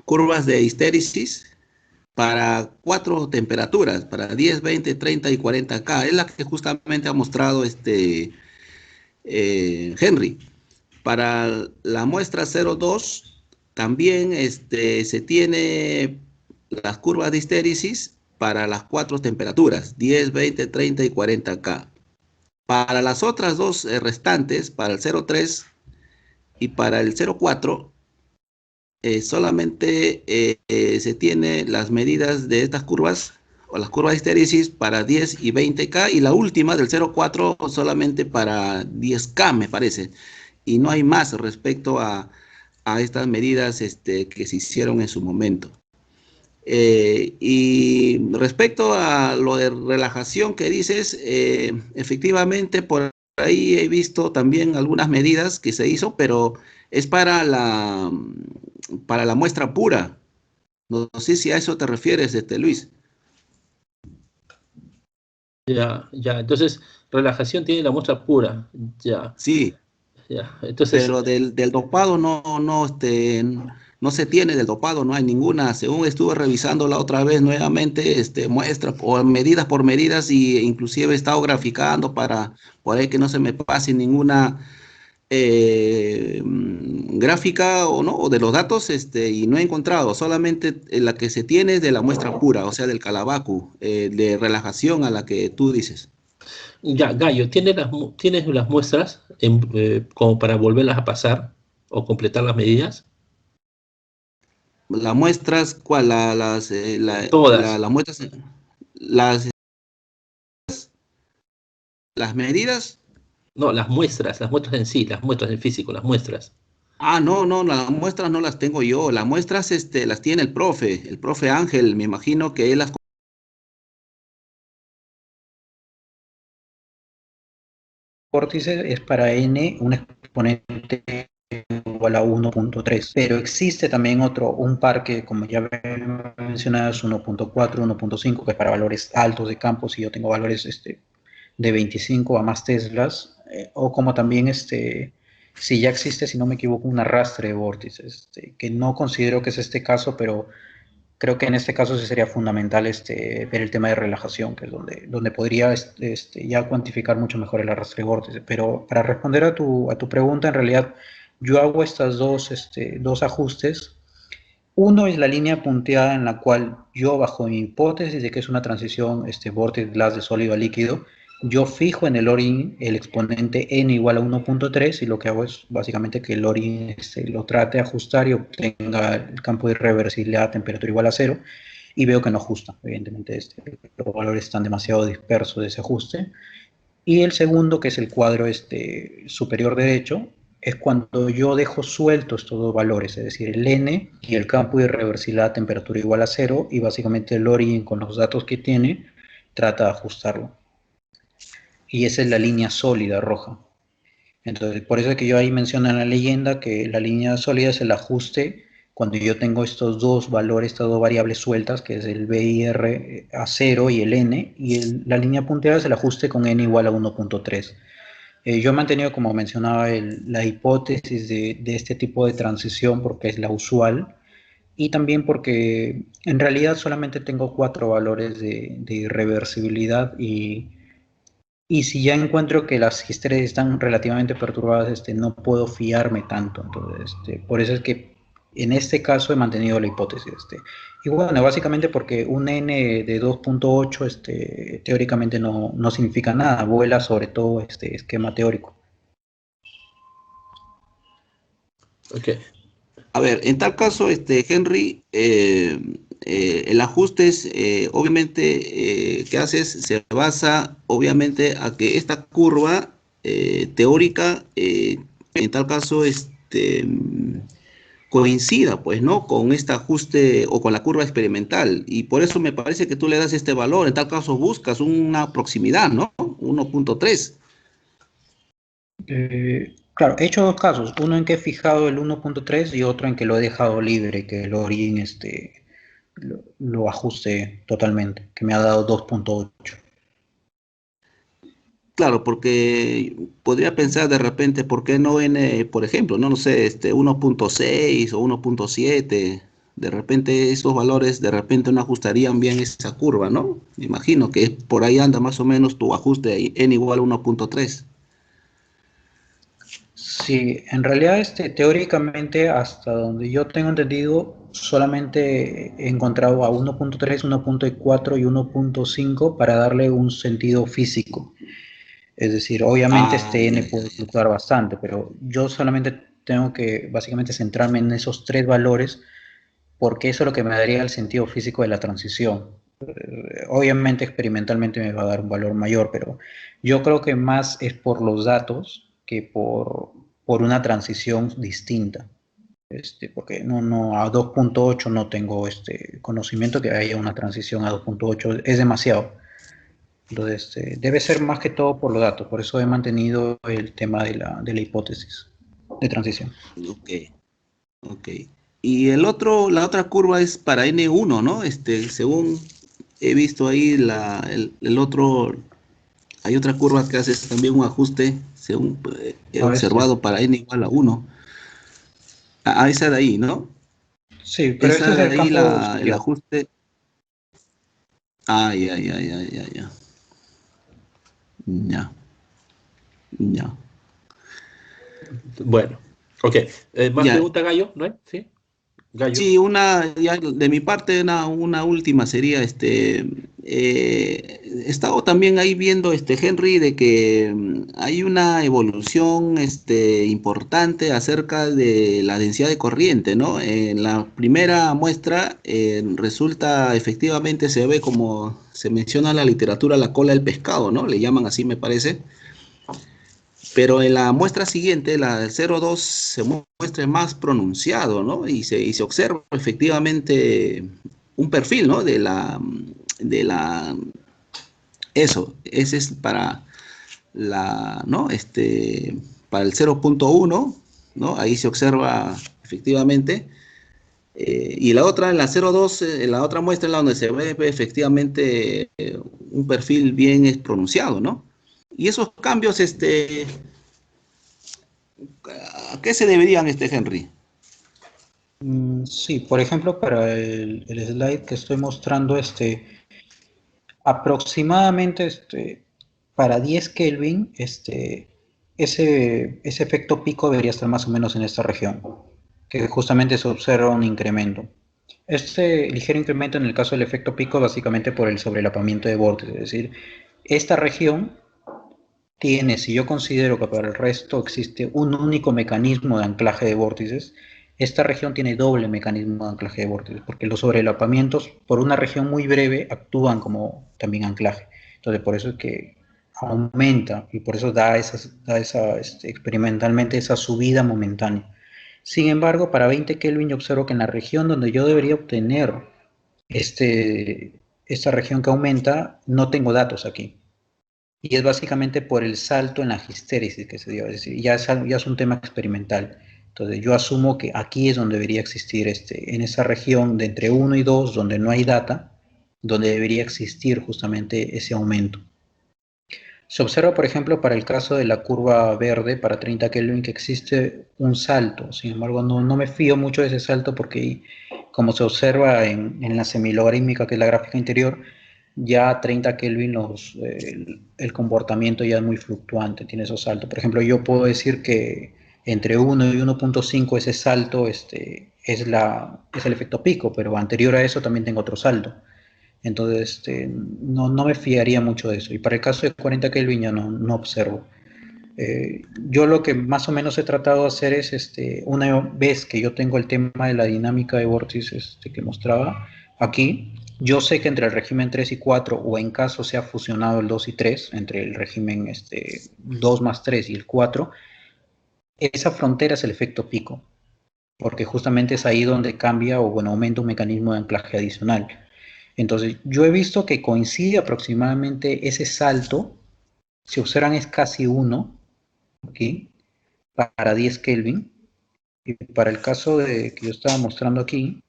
curvas de histéresis para 4 temperaturas, para 10, 20, 30 y 40 K. Es la que justamente ha mostrado Henry. Para la muestra 0.2 también se tiene las curvas de histéresis para las 4 temperaturas, 10, 20, 30 y 40 K. Para las otras dos restantes, para el 0.3 y para el 0.4, solamente se tiene las medidas de estas curvas o las curvas de histéresis para 10 y 20K, y la última del 0.4 solamente para 10K, me parece, y no hay más respecto a estas medidas que se hicieron en su momento. Y respecto a lo de relajación que dices, efectivamente por ahí he visto también algunas medidas que se hizo, pero es para la muestra pura. No sé si a eso te refieres, Luis. Ya, entonces, relajación tiene la muestra pura, ya. Sí. Ya, entonces, Pero del dopado no se tiene del dopado, no hay ninguna. Según estuve revisando la otra vez nuevamente, muestra o medidas por medidas y inclusive he estado graficando para poder que no se me pase ninguna gráfica o no, o de los datos, y no he encontrado, solamente la que se tiene es de la muestra pura, o sea, del calabacu, de relajación a la que tú dices. ya, Gallo, ¿tienes las muestras como para volverlas a pasar o completar las medidas? Las muestras, ¿cuál? Todas. Las muestras, las, las medidas. No, las muestras en sí, las muestras en físico, las muestras. Ah, no, no, las muestras no las tengo yo, las muestras las tiene el profe Ángel, me imagino que él las... Vórtices es para n un exponente igual a 1.3, pero existe también un par que, como ya mencionas, 1.4, 1.5, que es para valores altos de campo, si yo tengo valores de 25 a más Teslas, o como también si ya existe, si no me equivoco, un arrastre de vórtices, que no considero que es este caso, pero creo que en este caso sí sería fundamental ver el tema de relajación, que es donde podría ya cuantificar mucho mejor el arrastre de vórtice. Pero para responder a tu pregunta, en realidad yo hago estas dos ajustes. Uno es la línea punteada en la cual yo, bajo mi hipótesis de que es una transición vórtice-glass de sólido a líquido, yo fijo en el Lorin el exponente n igual a 1.3 y lo que hago es básicamente que el Lorin lo trate de ajustar y obtenga el campo de irreversibilidad a temperatura igual a cero y veo que no ajusta. Evidentemente los valores están demasiado dispersos de ese ajuste. Y el segundo, que es el cuadro superior derecho, es cuando yo dejo sueltos estos dos valores, es decir, el n y el campo de irreversibilidad a temperatura igual a cero, y básicamente el Lorin, con los datos que tiene, trata de ajustarlo. Y esa es la línea sólida roja. Entonces, por eso es que yo ahí menciono en la leyenda que la línea sólida es el ajuste cuando yo tengo estos dos valores, estas dos variables sueltas, que es el BIR a 0 y el N, y la línea punteada es el ajuste con N igual a 1.3. Yo he mantenido, como mencionaba, la hipótesis de este tipo de transición porque es la usual y también porque en realidad solamente tengo 4 valores de irreversibilidad y si ya encuentro que las histerias están relativamente perturbadas, no puedo fiarme tanto. Entonces, por eso es que en este caso he mantenido la hipótesis. Y bueno, básicamente porque un n de 2.8 teóricamente no significa nada, vuela sobre todo este esquema teórico. Ok. A ver, en tal caso, Henry, el ajuste es, obviamente, que haces se basa, obviamente, a que esta curva teórica, en tal caso, coincida, pues, ¿no? Con este ajuste o con la curva experimental. Y por eso me parece que tú le das este valor. En tal caso, buscas una proximidad, ¿no? 1.3. Claro, he hecho dos casos, uno en que he fijado el 1.3 y otro en que lo he dejado libre, que el Origin lo ajuste totalmente, que me ha dado 2.8. Claro, porque podría pensar de repente, ¿por qué no n, por ejemplo, no sé, 1.6 o 1.7? De repente esos valores de repente no ajustarían bien esa curva, ¿no? Me imagino que por ahí anda más o menos tu ajuste ahí, n igual a 1.3. Sí, en realidad teóricamente, hasta donde yo tengo entendido, solamente he encontrado a 1.3, 1.4 y 1.5 para darle un sentido físico. Es decir, obviamente Ah, este ya, n ya, puede ya. fluctuar bastante, pero yo solamente tengo que básicamente centrarme en esos 3 valores porque eso es lo que me daría el sentido físico de la transición. Obviamente experimentalmente me va a dar un valor mayor, pero yo creo que más es por los datos que por una transición distinta. Porque a 2.8 no tengo conocimiento que haya una transición a 2.8, es demasiado. Entonces, debe ser más que todo por los datos, por eso he mantenido el tema de la hipótesis de transición. Ok, ok. Y la otra curva es para N1, ¿no? Según he visto ahí el otro, hay otra curva que hace también un ajuste según he A ver, sí. observado para n igual a 1. Esa de ahí, ¿no? Sí, pero ese Esa es de el ahí, campo el superior. ajuste. Ya. Ya, ya. Bueno, ok. ¿Más Ya. pregunta, Gallo? ¿No hay? ¿Sí? Gallo. Sí, ya de mi parte, una última sería, he estado también ahí viendo, Henry, de que hay una evolución, importante acerca de la densidad de corriente, ¿no? En la primera muestra, resulta, efectivamente, se ve como se menciona en la literatura la cola del pescado, ¿no? Le llaman así, me parece. Pero en la muestra siguiente, la del 0,2, se muestra más pronunciado, ¿no? Y se observa efectivamente un perfil, ¿no? Ese es para ¿no? Para el 0,1, ¿no? Ahí se observa efectivamente. Y la otra, en la 0,2, en la otra muestra, en la donde se ve efectivamente un perfil bien pronunciado, ¿no? Y esos cambios, ¿a qué se deberían, Henry? Sí, por ejemplo, para el slide que estoy mostrando, aproximadamente para 10 Kelvin, ese efecto pico debería estar más o menos en esta región, que justamente se observa un incremento. Este ligero incremento en el caso del efecto pico, básicamente por el sobrelapamiento de vórtices, es decir, esta región tiene, si yo considero que para el resto existe un único mecanismo de anclaje de vórtices, esta región tiene doble mecanismo de anclaje de vórtices, porque los sobrelapamientos por una región muy breve actúan como también anclaje. Entonces, por eso es que aumenta y por eso da experimentalmente esa subida momentánea. Sin embargo, para 20 Kelvin yo observo que en la región donde yo debería obtener esta región que aumenta, no tengo datos aquí. Y es básicamente por el salto en la histéresis que se dio, es decir, ya es un tema experimental. Entonces yo asumo que aquí es donde debería existir, en esa región de entre 1 y 2, donde no hay data, donde debería existir justamente ese aumento. Se observa, por ejemplo, para el caso de la curva verde, para 30 Kelvin, que existe un salto. Sin embargo, no me fío mucho de ese salto porque, como se observa en la semilogarítmica, que es la gráfica interior, ya a 30 Kelvin el comportamiento ya es muy fluctuante, tiene esos saltos. Por ejemplo, yo puedo decir que entre 1 y 1.5 ese salto es el efecto pico, pero anterior a eso también tengo otro salto. Entonces, no me fiaría mucho de eso. Y para el caso de 40 Kelvin ya no observo. Yo lo que más o menos he tratado de hacer es, una vez que yo tengo el tema de la dinámica de vórtices que mostraba aquí, yo sé que entre el régimen 3 y 4, o en caso sea fusionado el 2 y 3, entre el régimen 2 más 3 y el 4, esa frontera es el efecto pico, porque justamente es ahí donde cambia o bueno, aumenta un mecanismo de anclaje adicional. Entonces, yo he visto que coincide aproximadamente ese salto, si observan es casi 1, aquí, para 10 Kelvin, y para el caso de que yo estaba mostrando aquí,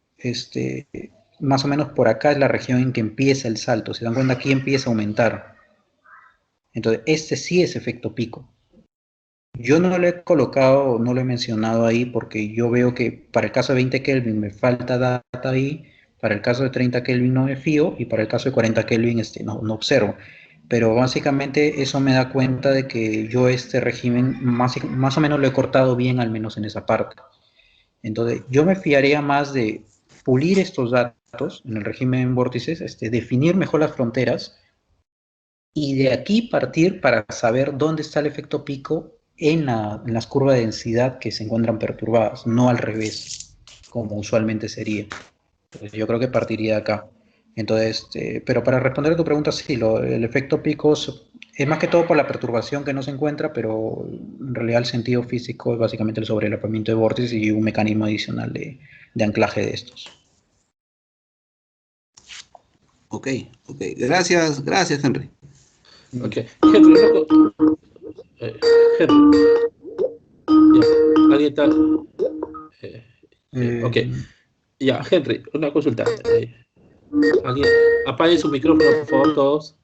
más o menos por acá es la región en que empieza el salto, se dan cuenta, aquí empieza a aumentar. Entonces, este sí es efecto pico. Yo no lo he colocado, no lo he mencionado ahí porque yo veo que para el caso de 20 Kelvin me falta data ahí, para el caso de 30 Kelvin no me fío y para el caso de 40 Kelvin no observo. Pero básicamente eso me da cuenta de que yo este régimen más o menos lo he cortado bien, al menos en esa parte. Entonces yo me fiaría más de pulir estos datos en el régimen vórtices, definir mejor las fronteras y de aquí partir para saber dónde está el efecto pico en las curvas de densidad que se encuentran perturbadas, no al revés, como usualmente sería. Entonces, yo creo que partiría de acá. Entonces, pero para responder a tu pregunta, sí, el efecto pico es más que todo por la perturbación que no se encuentra, pero en realidad el sentido físico es básicamente el sobrelapamiento de vórtices y un mecanismo adicional de anclaje de estos. Ok. Gracias, Henry. Ok. Henry, Henry. Ya. ¿Alguien está? Ok. Ya, Henry, una consulta. Alguien, apaguen su micrófono, por favor, todos.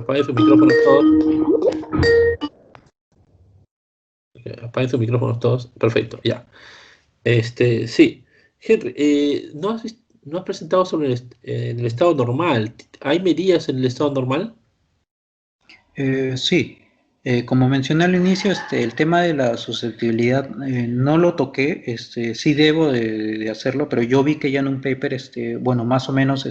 apaguen sus micrófonos todos. Apaguen sus micrófonos todos. Perfecto, ya. Sí. Henry, no has presentado sobre en el estado normal. ¿Hay medidas en el estado normal? Sí, como mencioné al inicio, el tema de la susceptibilidad no lo toqué, sí debo de hacerlo, pero yo vi que ya en un paper, bueno, más o menos,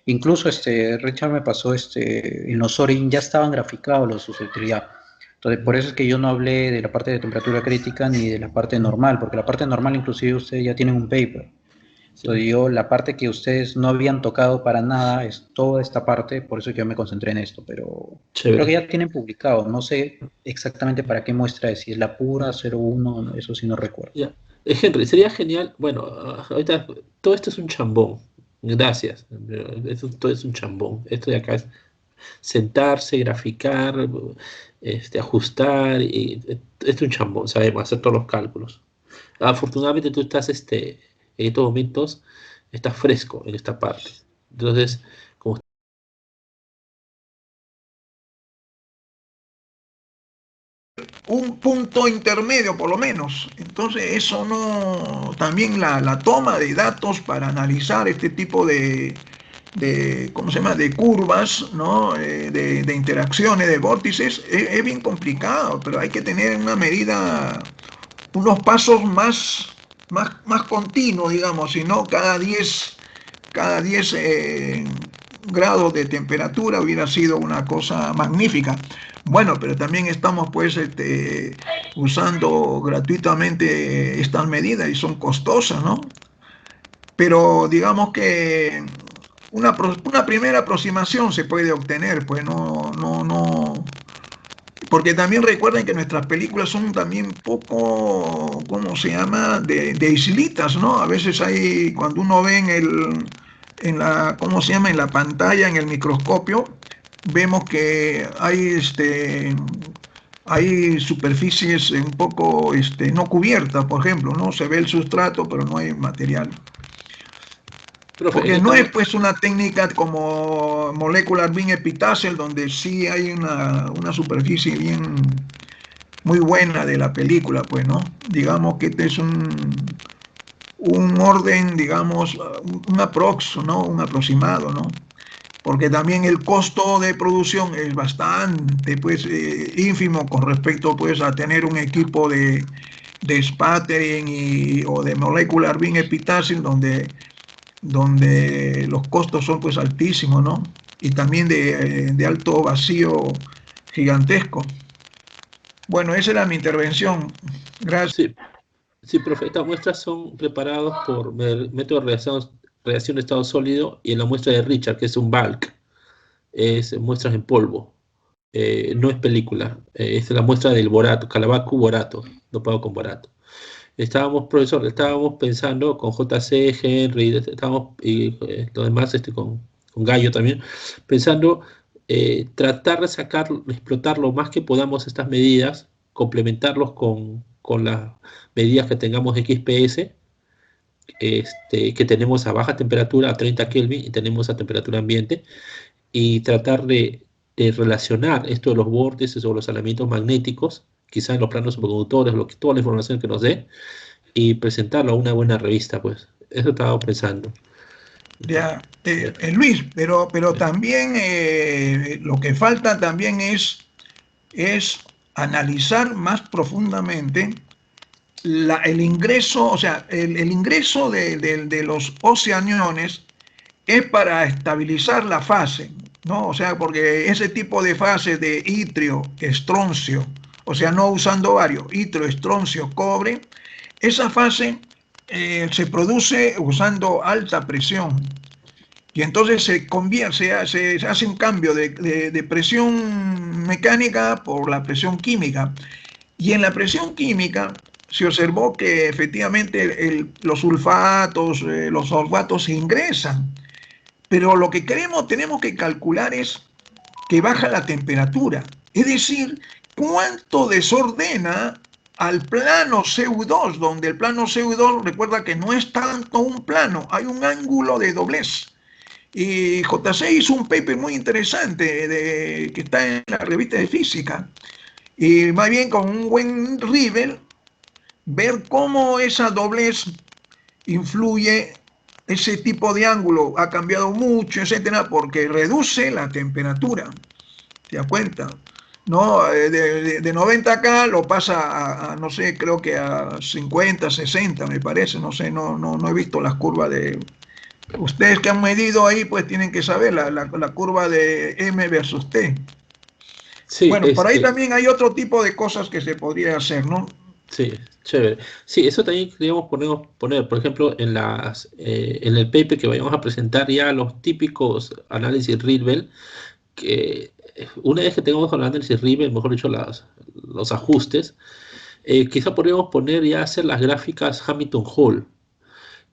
incluso Richard me pasó, en los ORIN ya estaban graficados la susceptibilidad. Entonces, por eso es que yo no hablé de la parte de temperatura crítica ni de la parte normal, porque la parte normal inclusive ustedes ya tienen un paper. Entonces yo, la parte que ustedes no habían tocado para nada es toda esta parte, por eso yo me concentré en esto, pero creo que Chévere. ya tienen publicado, no sé exactamente para qué muestra es, si es la pura 01, eso sí no recuerdo. Ya. Henry, sería genial. Bueno, ahorita todo esto es un chambón. Gracias. Todo es un chambón. Esto de acá es sentarse, graficar, ajustar. Esto es un chambón, sabemos, hacer todos los cálculos. Afortunadamente tú estás, en estos momentos, estás fresco en esta parte. Entonces, como un punto intermedio por lo menos. Entonces eso no, también la toma de datos para analizar este tipo de ¿cómo se llama?, de curvas, ¿no? De interacciones, de vórtices, es bien complicado, pero hay que tener una medida, unos pasos más continuos, digamos, si no cada 10 grados de temperatura hubiera sido una cosa magnífica. Bueno, pero también estamos pues usando gratuitamente estas medidas y son costosas, ¿no? Pero digamos que una primera aproximación se puede obtener, pues no, porque también recuerden que nuestras películas son también poco, ¿cómo se llama?, de islitas, ¿no? A veces hay, cuando uno ve ¿cómo se llama?, en la pantalla, en el microscopio, vemos que hay superficies un poco no cubiertas, por ejemplo, ¿no? Se ve el sustrato, pero no hay material. profe, en Porque no esta, es pues una técnica como molecular beam epitaxial, donde sí hay una superficie bien muy buena de la película, pues, ¿no? Digamos que este es un orden, digamos, un aprox, ¿no? Un aproximado, ¿no? Porque también el costo de producción es bastante, pues, ínfimo con respecto, pues, a tener un equipo de sputtering o de molecular beam epitaxial, donde los costos son pues altísimos, ¿no? Y también de alto vacío gigantesco. Bueno, esa era mi intervención. Gracias. sí, sí, profe, estas muestras son preparadas por método de reacción de estado sólido y en la muestra de Richard, que es un bulk, es muestras en polvo. No es película, es la muestra del borato, Calabacu borato, dopado con borato. Profesor, estábamos pensando con JC, Henry, y lo demás con Gallo también, pensando tratar de explotar lo más que podamos estas medidas, complementarlos con las medidas que tengamos de XPS, que tenemos a baja temperatura, a 30 Kelvin, y tenemos a temperatura ambiente, y tratar de relacionar esto de los vórtices o los alamientos magnéticos, quizás en los planos superconductores, toda la información que nos dé, y presentarlo a una buena revista, pues. Eso estaba pensando. Ya, Luis, pero también lo que falta también es analizar más profundamente el ingreso, o sea, el ingreso de los oceaniones es para estabilizar la fase, ¿no? O sea, porque ese tipo de fase de itrio, estroncio, o sea, no usando varios, itrio, estroncio, cobre, esa fase se produce usando alta presión. Y entonces se hace un cambio de presión mecánica por la presión química. Y en la presión química se observó que efectivamente los sulfatos, los fosfatos ingresan, pero lo que tenemos que calcular es que baja la temperatura, es decir, cuánto desordena al plano CU2, donde el plano CU2, recuerda que no es tanto un plano, hay un ángulo de doblez. Y JC hizo un paper muy interesante que está en la revista de física. Y más bien con un buen rivel, ver cómo esa doblez influye, ese tipo de ángulo ha cambiado mucho, etcétera, porque reduce la temperatura. ¿Te das cuenta? No, de 90 acá lo pasa no sé, creo que a 50, 60, me parece, no sé, no he visto las curvas de... Ustedes que han medido ahí, pues tienen que saber la curva de M versus T. Sí, Bueno, por ahí también hay otro tipo de cosas que se podría hacer, ¿no? sí, chévere. Sí, eso también queríamos poner, por ejemplo, en el paper que vayamos a presentar ya los típicos análisis Rietveld, que una vez que tengamos el análisis Rietveld, mejor dicho, los ajustes, quizá podríamos poner ya hacer las gráficas Hamilton-Hall,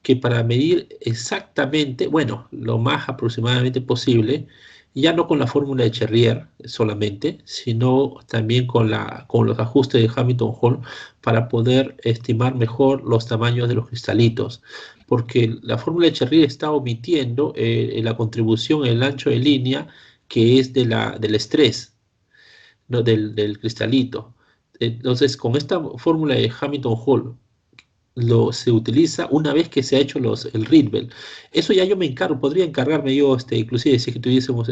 que para medir exactamente, bueno, lo más aproximadamente posible, ya no con la fórmula de Cherrier solamente, sino también con los ajustes de Hamilton-Hall para poder estimar mejor los tamaños de los cristalitos, porque la fórmula de Cherrier está omitiendo la contribución en el ancho de línea que es del estrés, ¿no? del cristalito. Entonces, con esta fórmula de Hamilton-Hall, se utiliza una vez que se ha hecho el Rietveld. Eso ya yo me encargo, podría encargarme yo, inclusive si que tuviésemos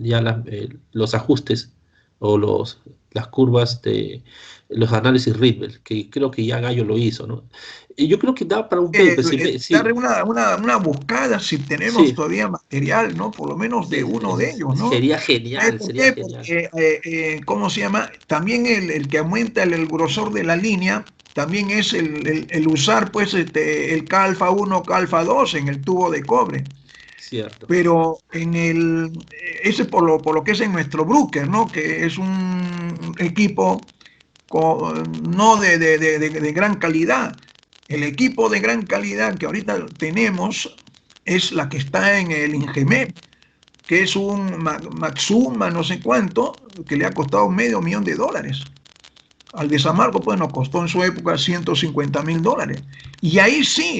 ya los ajustes o las curvas de los análisis Rietveld, que creo que ya Gallo lo hizo, ¿no? Y yo creo que da para un paper, Darle sí, una buscada si tenemos sí, todavía material, ¿no? Por lo menos de uno de ellos, ¿no? sería ¿Sabe genial, por sería qué? genial. Porque, ¿cómo se llama? También el que aumenta el grosor de la línea, también es el usar, pues, el K-alfa 1, K-alfa 2 en el tubo de cobre. Cierto, Pero ese por lo que es en nuestro Bruker, ¿no? Que es un equipo no de gran calidad. El equipo de gran calidad que ahorita tenemos es la que está en el Ingemep, que es un Maxuma no sé cuánto, que le ha costado $500,000. Al de Samarco, pues nos costó en su época $150,000. Y ahí sí,